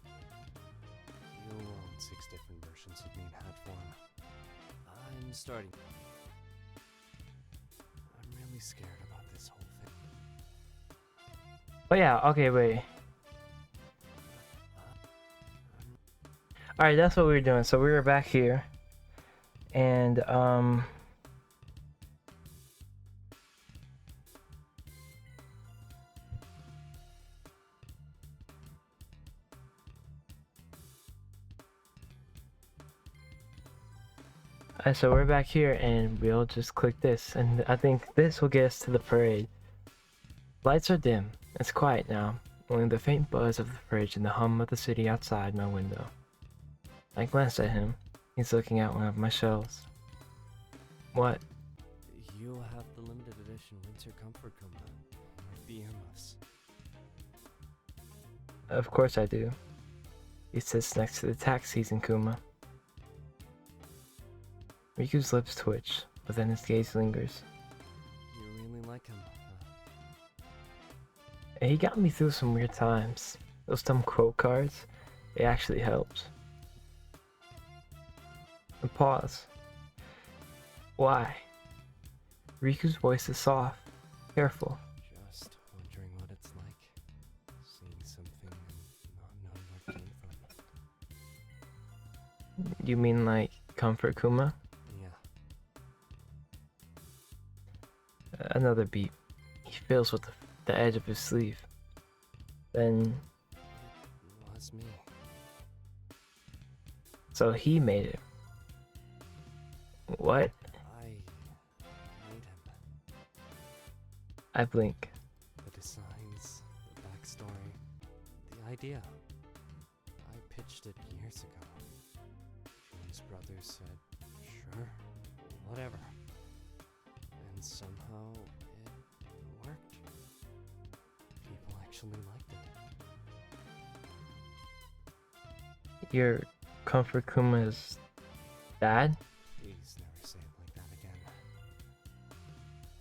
You own 6 different versions of me in hat form. I'm starting. I'm really scared about this whole thing. Oh yeah, okay, wait. Alright, that's what we were doing. So we were back here. And, so we're back here and we'll just click this. And I think this will get us to the parade. Lights are dim. It's quiet now. Only the faint buzz of the fridge and the hum of the city outside my window. I glanced at him. He's looking at one of my shelves. What? You have the limited edition Winter Comfort Coma with the earmuffs. Of course I do. He sits next to the tax season Kuma. Riku's lips twitch, but then his gaze lingers. You really like him, He got me through some weird times. Those dumb quote cards, they actually helped. A pause. Why? Riku's voice is soft, careful. Just wondering what it's like, seeing something and not knowing where it came from. You mean like comfort Kuma? Yeah. Another beat. He feels with the edge of his sleeve. Then, It was me. so he made it. What? I made him. I blink. The designs, the backstory, the idea. I pitched it years ago. John's brothers said, sure, whatever. And somehow it worked. People actually liked it. Your comfort Kuma's dad? Please never say it like that again.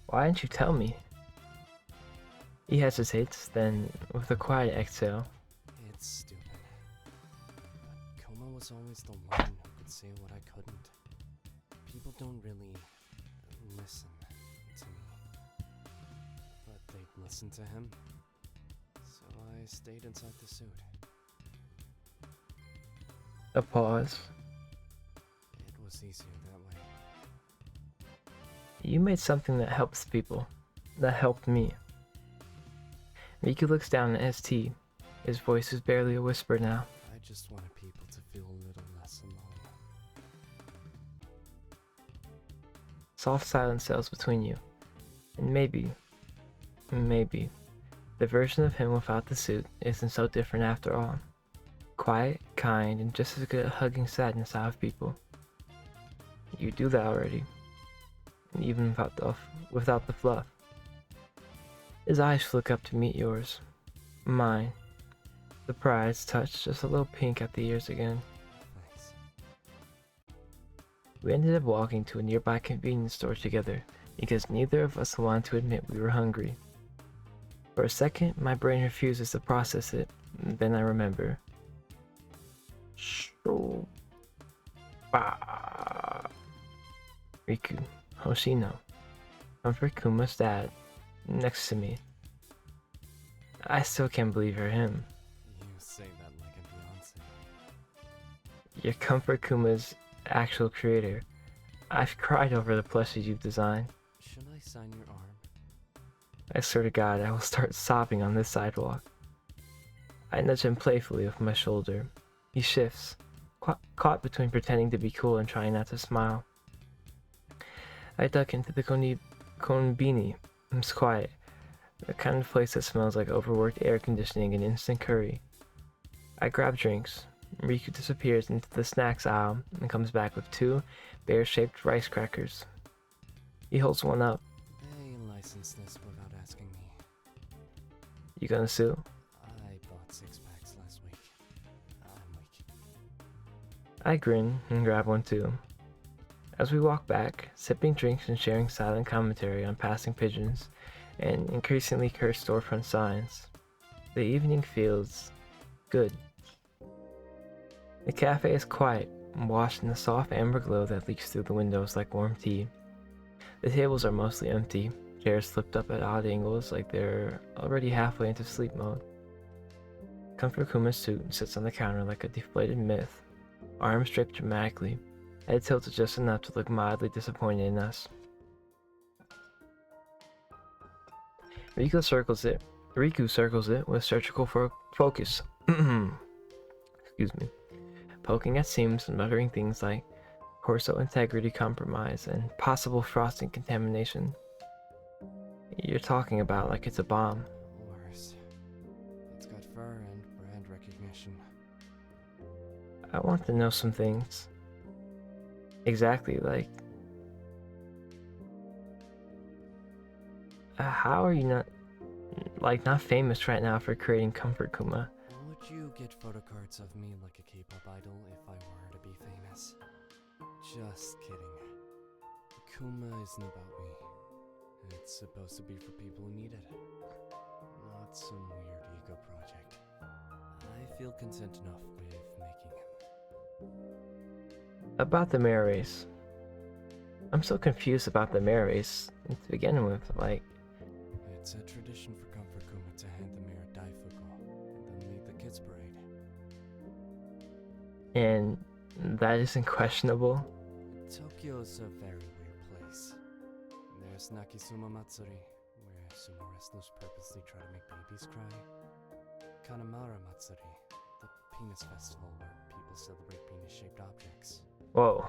Why didn't you tell me? He hesitates, then, with a quiet exhale, It's stupid. But Koma was always the one who could say what I couldn't. People don't really listen to me. But they'd listen to him. So I stayed inside the suit. a pause. It was easier that way. You made something that helps people. That helped me. Riku looks down at his tea. His voice is barely a whisper now. I just wanted people to feel a little less alone. Soft silence settles between you. And maybe, the version of him without the suit isn't so different after all. Quiet, kind, and just as good at hugging sadness out of people. You do that already. Even without the fluff. His eyes flick up to meet yours. Mine. The prize touched just a little pink at the ears again. Thanks. We ended up walking to a nearby convenience store together because neither of us wanted to admit we were hungry. For a second, my brain refuses to process it. Then I remember. Riku, Hoshino, Comfort Kuma's dad, next to me. I still can't believe you're him. You say that like a Beyonce. You're Comfort Kuma's actual creator. I've cried over the plushies you've designed. Should I sign your arm? I swear to God, I will start sobbing on this sidewalk. I nudge him playfully with my shoulder. He shifts, caught between pretending to be cool and trying not to smile. I duck into the konbini. It's quiet. The kind of place that smells like overworked air conditioning and instant curry. I grab drinks. Riku disappears into the snacks aisle and comes back with two bear-shaped rice crackers. He holds one up. They licensed this without asking me. You gonna sue? I bought 6 packs last week. I'm weak. I grin and grab one too. As we walk back, sipping drinks and sharing silent commentary on passing pigeons and increasingly cursed storefront signs, the evening feels good. The cafe is quiet, washed in the soft amber glow that leaks through the windows like warm tea. The tables are mostly empty, chairs flipped up at odd angles like they're already halfway into sleep mode. Comfort Kuma's suit sits on the counter like a deflated myth, arms draped dramatically, head tilted just enough to look mildly disappointed in us. Riku circles it with surgical focus. Excuse me. Poking at seams and muttering things like torso integrity compromise and possible frosting contamination. You're talking about like it's a bomb. Worse. It's got fur and brand recognition. I want to know some things. Exactly, like... how are you not famous right now for creating Comfort Kuma? Would you get photocards of me like a K-pop idol if I were to be famous? Just kidding. Kuma isn't about me. It's supposed to be for people who need it. Not some weird ego project. I feel content enough with making him. About the mirror race. I'm so confused about the mirror race to begin with, like... It's a tradition for Comfort Kuma to hand the mirror Daifuku, and then lead the kids parade. And that isn't questionable. Tokyo's a very weird place. There's Nakisuma Matsuri, where sumo wrestlers purposely try to make babies cry. Kanamara Matsuri, the penis festival where people celebrate penis-shaped objects. Whoa.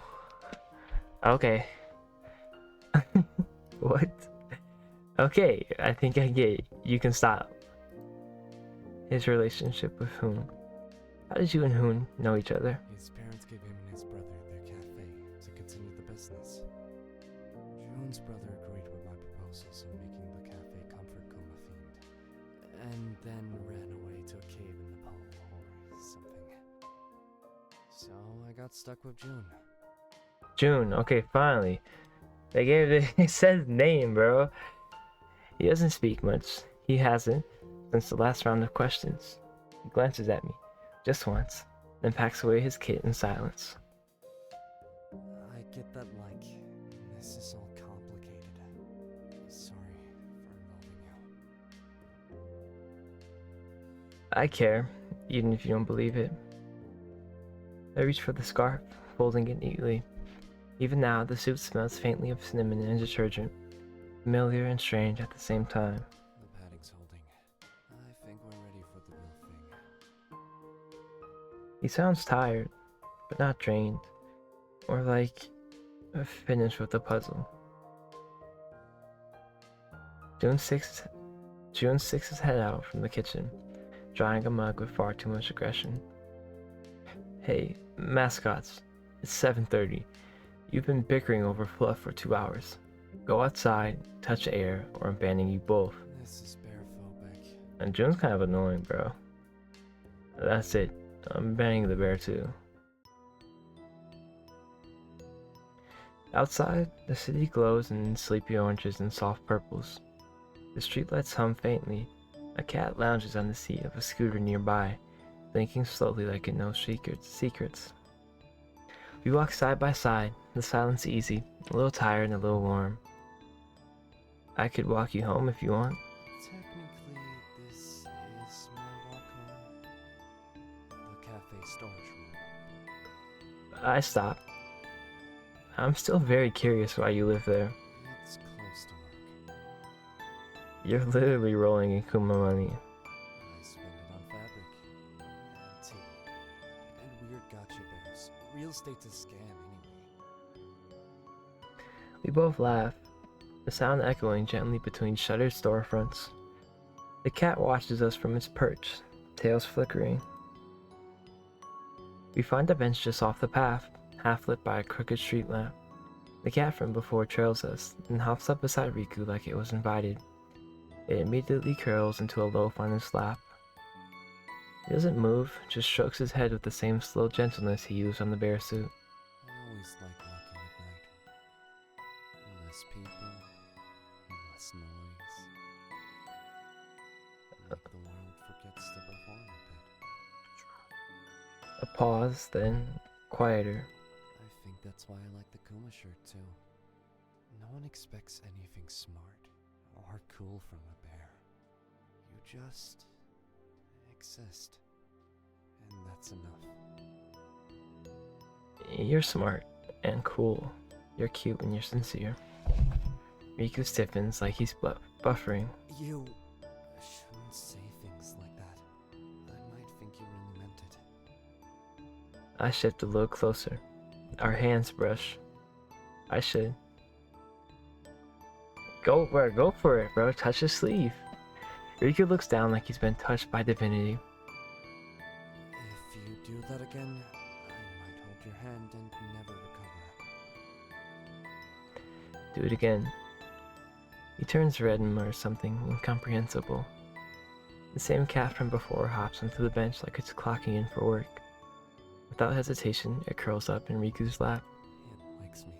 Okay. What? Okay, I think I get it. You can stop. His relationship with Hoon. How did you and Hoon know each other? His parents gave him and his brother their cafe to continue the business. Jun's brother agreed with my proposals of making the cafe Comfort Kuma themed, and then ran away to a cave in the pole or something. So I got stuck with Jun. June. Okay, finally. They said his name, bro. He doesn't speak much. He hasn't since the last round of questions. He glances at me, just once, then packs away his kit in silence. I get that, like, this is all complicated. Sorry for involving you. I care, even if you don't believe it. I reach for the scarf, folding it neatly. Even now, the suit smells faintly of cinnamon and detergent, familiar and strange at the same time. The padding's holding. I think we're ready for the real thing. He sounds tired, but not drained, or like finished with the puzzle. June sticks his head out from the kitchen, drying a mug with far too much aggression. Hey, mascots, it's 7:30. You've been bickering over fluff for 2 hours. Go outside, touch air, or I'm banning you both. This is bearphobic. And June's kind of annoying, bro. That's it. I'm banning the bear too. Outside, the city glows in sleepy oranges and soft purples. The streetlights hum faintly. A cat lounges on the seat of a scooter nearby, blinking slowly like it knows secrets. We walk side by side, the silence easy, a little tired and a little warm. I could walk you home if you want. Technically, this is my walk home. The cafe storage room. I stop. I'm still very curious why you live there. It's close to work. You're literally rolling in Kuma money. I spend it on fabric, and tea, and weird gotcha bears. Real estate's a scam anyway. We both laugh, the sound echoing gently between shuttered storefronts. The cat watches us from its perch, tails flickering. We find a bench just off the path, half lit by a crooked street lamp. The cat from before trails us, and hops up beside Riku like it was invited. It immediately curls into a loaf on his lap. He doesn't move, just strokes his head with the same slow gentleness he used on the bear suit. I always like walking at night. Less people, less noise. Like the world forgets to perform a bit. A pause, then quieter. I think that's why I like the Kuma shirt too. No one expects anything smart or cool from a bear. You just exist. And that's enough. You're smart and cool. You're cute and you're sincere. Riku stiffens like he's buffering. You shouldn't say things like that. I might think you really meant it. I shift a little closer. Our hands brush. I should. Go for it, bro. Touch his sleeve. Riku looks down like he's been touched by divinity. If you do that again, I might hold your hand and never recover. Do it again. He turns red and mutters something incomprehensible. The same cat from before hops onto the bench like it's clocking in for work. Without hesitation, it curls up in Riku's lap. It likes me.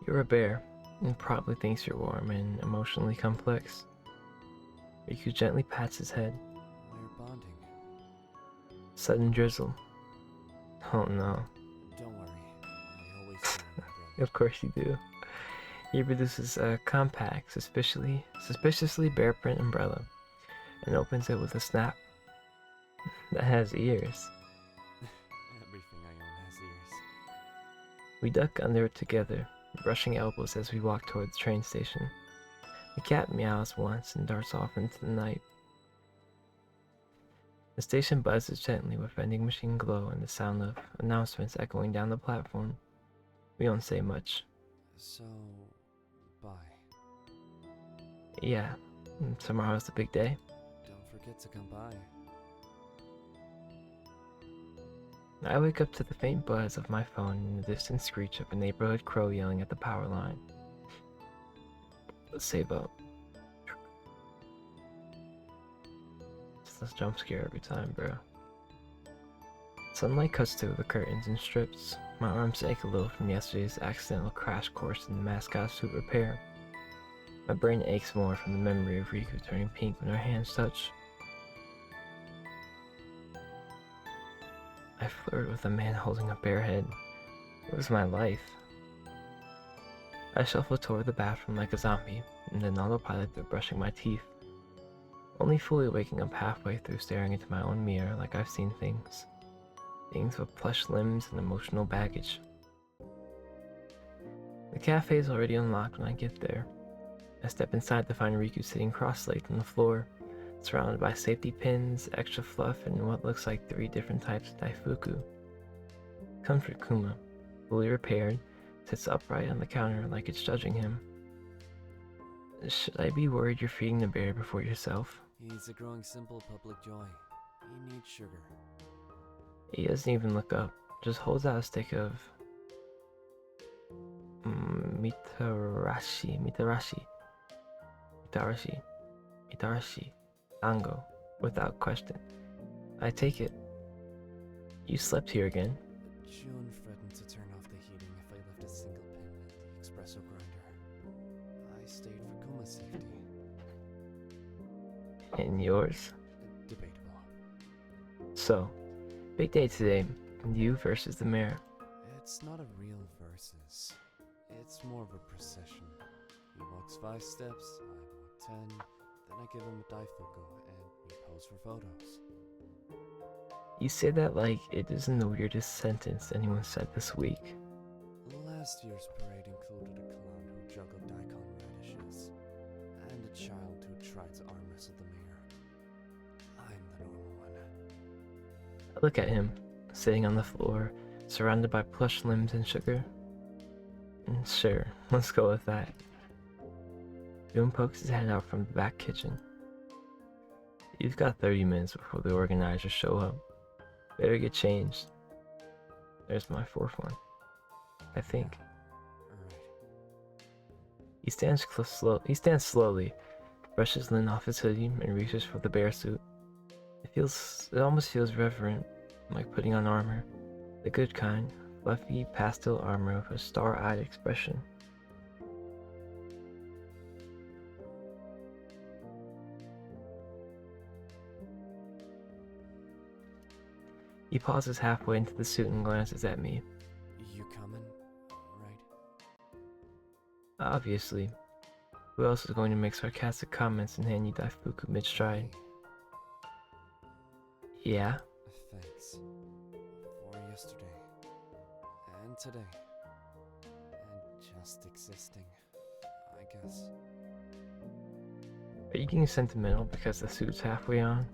You're a bear, and probably thinks you're warm and emotionally complex. Riku gently pats his head. We're bonding. Sudden drizzle. Oh no. Don't worry. I always do, my brother. Of course you do. He produces a compact, suspiciously bear print umbrella, and opens it with a snap. That has ears. Everything I own has ears. We duck under it together, brushing elbows as we walk toward the train station. The cat meows once and darts off into the night. The station buzzes gently with vending machine glow and the sound of announcements echoing down the platform. We don't say much. So, bye. Yeah, tomorrow's the big day. Don't forget to come by. I wake up to the faint buzz of my phone and the distant screech of a neighborhood crow yelling at the power line. Let's save up. It's a jump scare every time, bro. Sunlight cuts through the curtains and strips. My arms ache a little from yesterday's accidental crash course in the mascot suit repair. My brain aches more from the memory of Riku turning pink when our hands touch. I flirted with a man holding a bare head. It was my life. I shuffled toward the bathroom like a zombie, and then autopilot through brushing my teeth. Only fully waking up halfway through staring into my own mirror like I've seen things. Things with plush limbs and emotional baggage. The cafe is already unlocked when I get there. I step inside to find Riku sitting cross-legged on the floor, surrounded by safety pins, extra fluff, and what looks like 3 different types of daifuku. Comfort Kuma, fully repaired, sits upright on the counter like it's judging him. Should I be worried you're feeding the bear before yourself? He's a growing symbol of public joy. He needs sugar. He doesn't even look up, just holds out a stick of Mitarashi, Dango, without question. I take it. You slept here again. June threatened to turn off the heating if I left a single pin in the espresso grinder. I stayed for Kuma's safety. And yours? Debatable. So, big day today. You versus the mayor. It's not a real versus. It's more of a procession. He walks 5 steps, I walk 10, then I give him a daifuku, and we pose for photos. You say that like it isn't the weirdest sentence anyone said this week. Last year's parade included a clown who juggled daikon radishes, and a child who tried to arm wrestle the mayor. I'm the normal one. I look at him, sitting on the floor, surrounded by plush limbs and sugar. Sure, let's go with that. June pokes his head out from the back kitchen. You've got 30 minutes before the organizers show up. Better get changed. There's my fourth one, I think. Alright. He stands slowly, brushes lint off his hoodie, and reaches for the bear suit. It almost feels reverent, like putting on armor. The good kind, fluffy pastel armor with a star-eyed expression. He pauses halfway into the suit and glances at me. You coming? Right? Obviously. Who else is going to make sarcastic comments and hand you daifuku mid-stride? Yeah? Thanks. For yesterday. And today. And just existing. I guess. Are you getting sentimental because the suit's halfway on?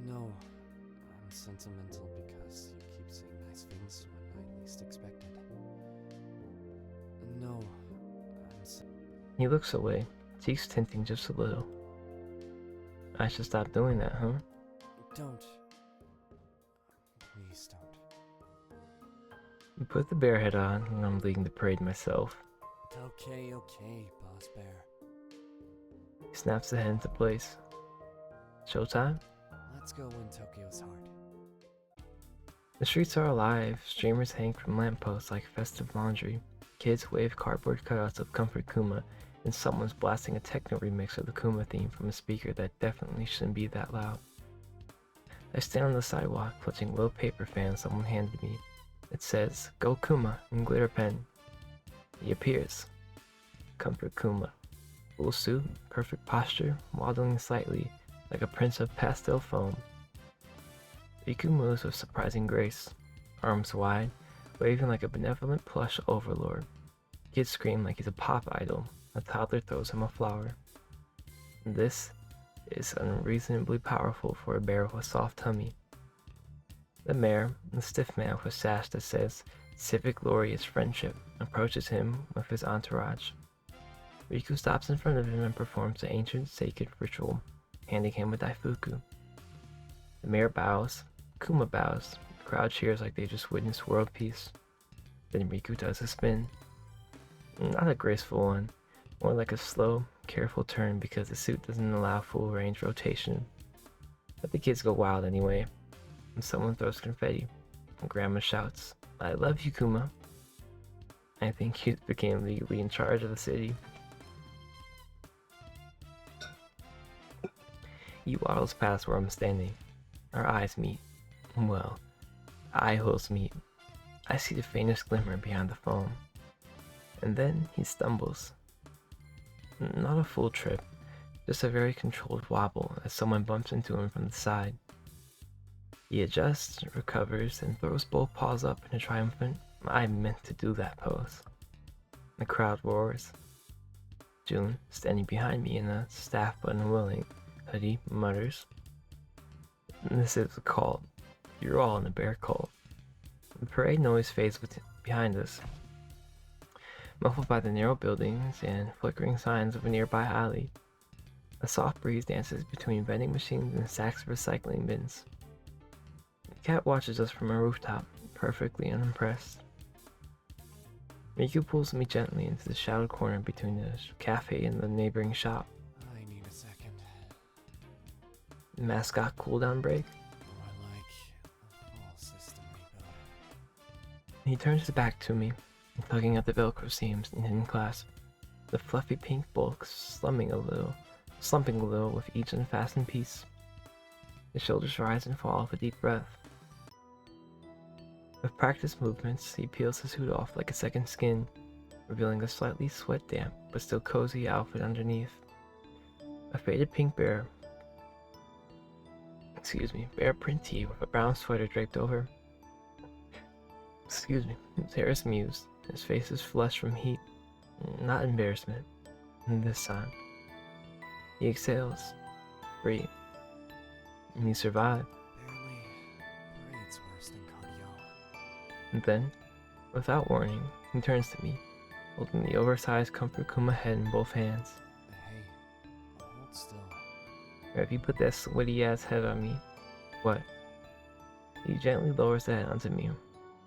No. I'm sentimental because you keep saying nice things when I least expect it. No. He looks away, cheeks tinting just a little. I should stop doing that, huh? Don't. Please don't. You put the bear head on, and I'm leading the parade myself. Okay, Boss Bear. He snaps the head into place. Showtime? Let's go win Tokyo's heart. The streets are alive, streamers hang from lampposts like festive laundry. Kids wave cardboard cutouts of Comfort Kuma, and someone's blasting a techno remix of the Kuma theme from a speaker that definitely shouldn't be that loud. I stand on the sidewalk, clutching a little paper fan someone handed me. It says, "Go Kuma," in glitter pen. He appears. Comfort Kuma. Full suit, perfect posture, waddling slightly, like a prince of pastel foam. Riku moves with surprising grace, arms wide, waving like a benevolent plush overlord. Kids scream like he's a pop idol. A toddler throws him a flower. This is unreasonably powerful for a bear with a soft tummy. The mayor, the stiff man with a sash that says "Civic Glory is Friendship," approaches him with his entourage. Riku stops in front of him and performs the ancient sacred ritual, handing him a daifuku. The mayor bows, Kuma bows, the crowd cheers like they just witnessed world peace. Then Riku does a spin. Not a graceful one, more like a slow, careful turn because the suit doesn't allow full range rotation. But the kids go wild anyway, and someone throws confetti, and Grandma shouts, "I love you, Kuma." I think he became legally in charge of the city. He waddles past where I'm standing. Our eyes meet. Well, eye holes meet. I see the faintest glimmer behind the foam. And then he stumbles. Not a full trip, just a very controlled wobble as someone bumps into him from the side. He adjusts, recovers, and throws both paws up in a triumphant, "I meant to do that" pose. The crowd roars. June, standing behind me in a staff but unwilling hoodie, mutters, "This is a cult. You're all in a bear cult." The parade noise fades behind us, muffled by the narrow buildings and flickering signs of a nearby alley. A soft breeze dances between vending machines and stacks of recycling bins. The cat watches us from a rooftop, perfectly unimpressed. Miku pulls me gently into the shadowed corner between the cafe and the neighboring shop. I need a second. The mascot cooldown break. More like a full system rebuild. He turns his back to me, tugging at the Velcro seams and hidden clasp. The fluffy pink bulk slumping a little with each unfastened piece. His shoulders rise and fall with a deep breath. With practiced movements, he peels his hood off like a second skin, revealing a slightly sweat-damp but still cozy outfit underneath. A faded pink bear print tee with a brown sweater draped over. His hair is mused, his face is flushed from heat, not embarrassment, this time. He exhales, free, and he survived. Barely. Parade's worse than cardio. And then, without warning, he turns to me, holding the oversized Comfort Kuma head in both hands. Hey, hold still. If you put that sweaty ass head on me, what? He gently lowers the head onto me.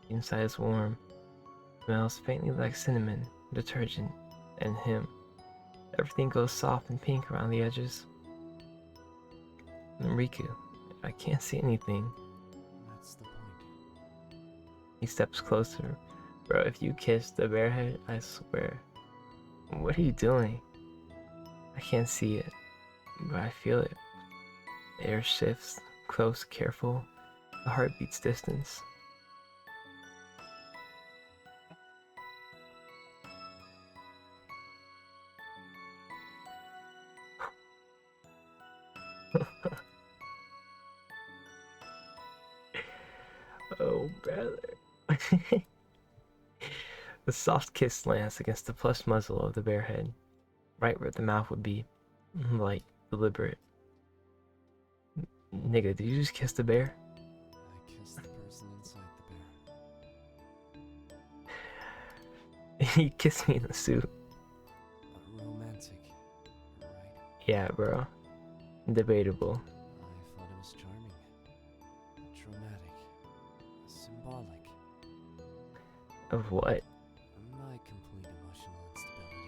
The inside is warm, smells faintly like cinnamon, detergent, and him. Everything goes soft and pink around the edges. Riku, I can't see anything. That's the point. He steps closer. Bro, if you kiss the bear head, I swear. What are you doing? I can't see it, but I feel it. The air shifts, close, careful. The heart beats distance. Oh, brother. The soft kiss lands against the plush muzzle of the bear head, right where the mouth would be. Light, deliberate. Nigga, did you just kiss the bear? I kissed the person inside the bear. He kissed me in the suit. Romantic, right? Yeah, bro. Debatable. I thought it was charming. Dramatic. Symbolic. Of what? My complete emotional instability.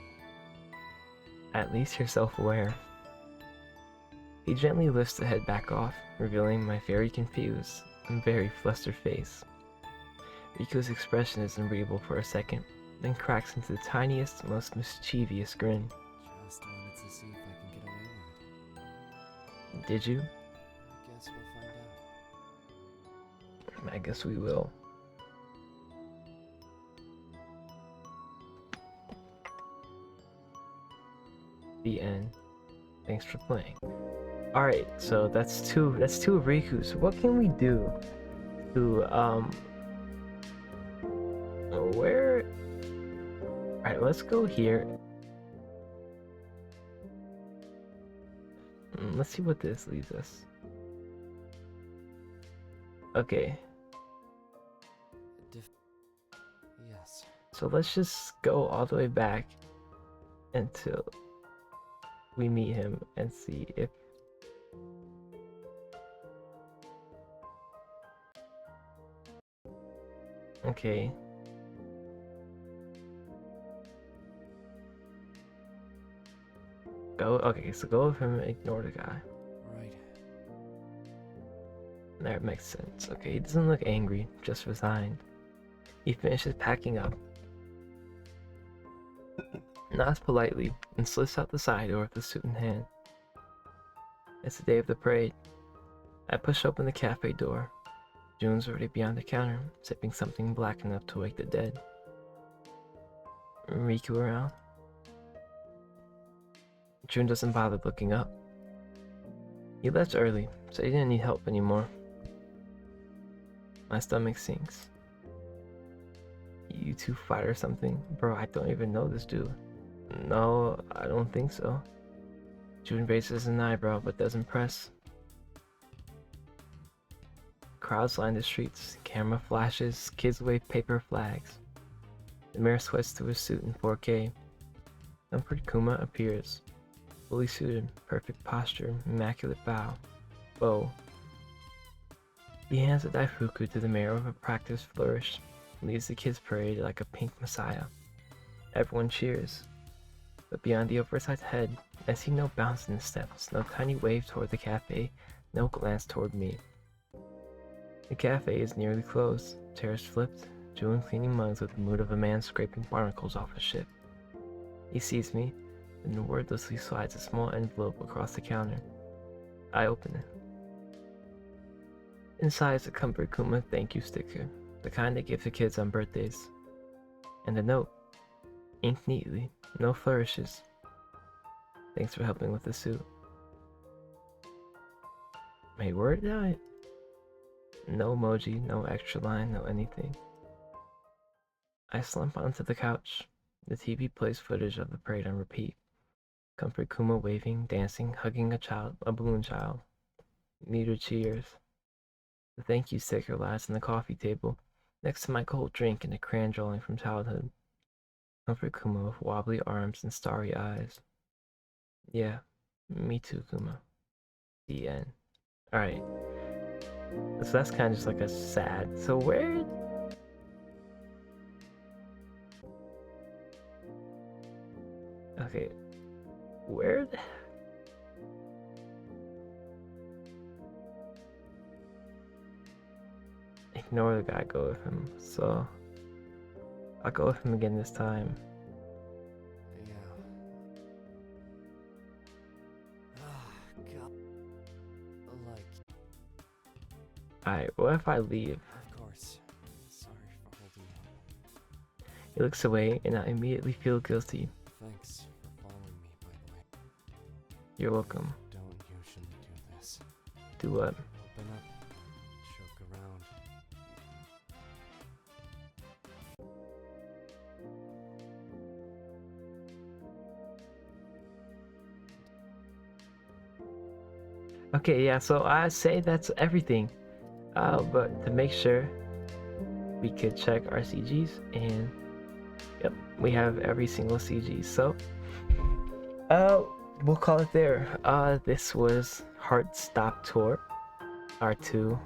At least you're self-aware. He gently lifts the head back off, revealing my very confused and very flustered face. Riku's expression is unreadable for a second, then cracks into the tiniest, most mischievous grin. Just wanted to see if I can get away with it. Did you? I guess we'll find out. I guess we will. The end. Thanks for playing. Alright, so that's two Rikus. What can we do to where alright, let's go here. Let's see what this leads us. Okay, Yes. so let's just go all the way back until we meet him and see if okay. Go okay, so go with him and ignore the guy. Right. That makes sense. Okay, he doesn't look angry, just resigned. He finishes packing up, nods politely, and slips out the side door with the suit in hand. It's the day of the parade. I push open the cafe door. June's already beyond the counter, sipping something black enough to wake the dead. Riku around? June doesn't bother looking up. He left early, so he didn't need help anymore. My stomach sinks. You two fight or something? Bro, I don't even know this dude. No, I don't think so. June raises an eyebrow but doesn't press. Crowds line the streets, camera flashes, kids wave paper flags. The mayor sweats through his suit in 4K. Comfort Kuma appears. Fully suited, perfect posture, immaculate bow. Bow. He hands a daifuku to the mayor with a practiced flourish, leads the kids' parade like a pink messiah. Everyone cheers. But beyond the oversized head, I see no bounce in the steps, no tiny wave toward the cafe, no glance toward me. The cafe is nearly closed, chairs flipped, June cleaning mugs with the mood of a man scraping barnacles off a ship. He sees me, and wordlessly slides a small envelope across the counter. I open it. Inside is a Comfort Kuma thank you sticker, the kind they give to kids on birthdays. And a note, inked neatly, no flourishes. Thanks for helping with the suit. Wait, where did I? No emoji, no extra line, no anything. I slump onto the couch. The TV plays footage of the parade on repeat. Comfort Kuma waving, dancing, hugging a balloon child. Meter cheers. The thank you sticker lies on the coffee table, Next to my cold drink and a crayon drawing from childhood. Comfort Kuma with wobbly arms and starry eyes. Yeah, me too, Kuma. The end. Alright. So that's kind of just like a sad. So where? Okay. Where? Ignore the guy, go with him. So I'll go with him again this time. Yeah. God. Like, Alright, what if I leave? of course. Sorry for holding you. He looks away and I immediately feel guilty. Thanks for following me, by the way. You're welcome. Don't usually do this. Do what? Open up, choke around. Okay, yeah, so I say that's everything. But to make sure, we could check our CGs, and yep, we have every single CG. So, we'll call it there. This was Heartstop Tour, our two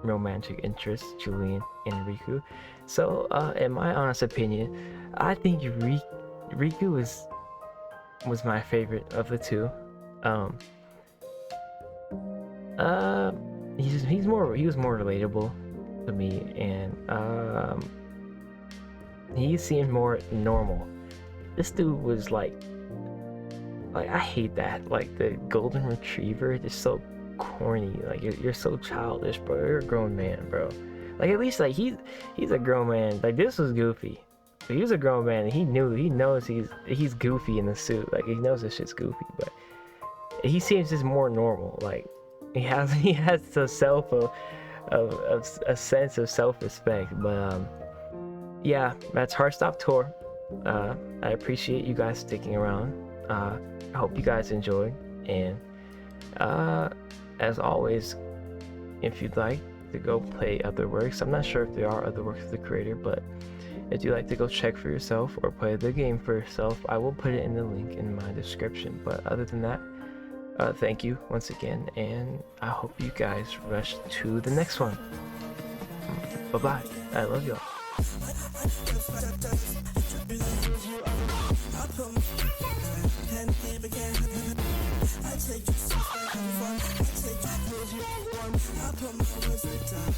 romantic interests, Julian and Riku. So, in my honest opinion, I think Riku was my favorite of the two. He was more relatable to me, and he seemed more normal. This dude was like I hate that, like the golden retriever, just so corny. Like you're so childish, bro. You're a grown man, bro. Like at least like he's a grown man. Like this was goofy. But he was a grown man, and he knows he's goofy in the suit. Like he knows this shit's goofy, but he seems just more normal. Like he has a a sense of self-respect. But yeah, that's Heartstop Tour. I appreciate you guys sticking around. I hope you guys enjoyed, and as always, if you'd like to go play other works, I'm not sure if there are other works of the creator, but if you'd like to go check for yourself or play the game for yourself, I will put it in the link in my description. But other than that, thank you once again, and I hope you guys rush to the next one. Bye bye. I love y'all. I put my words down.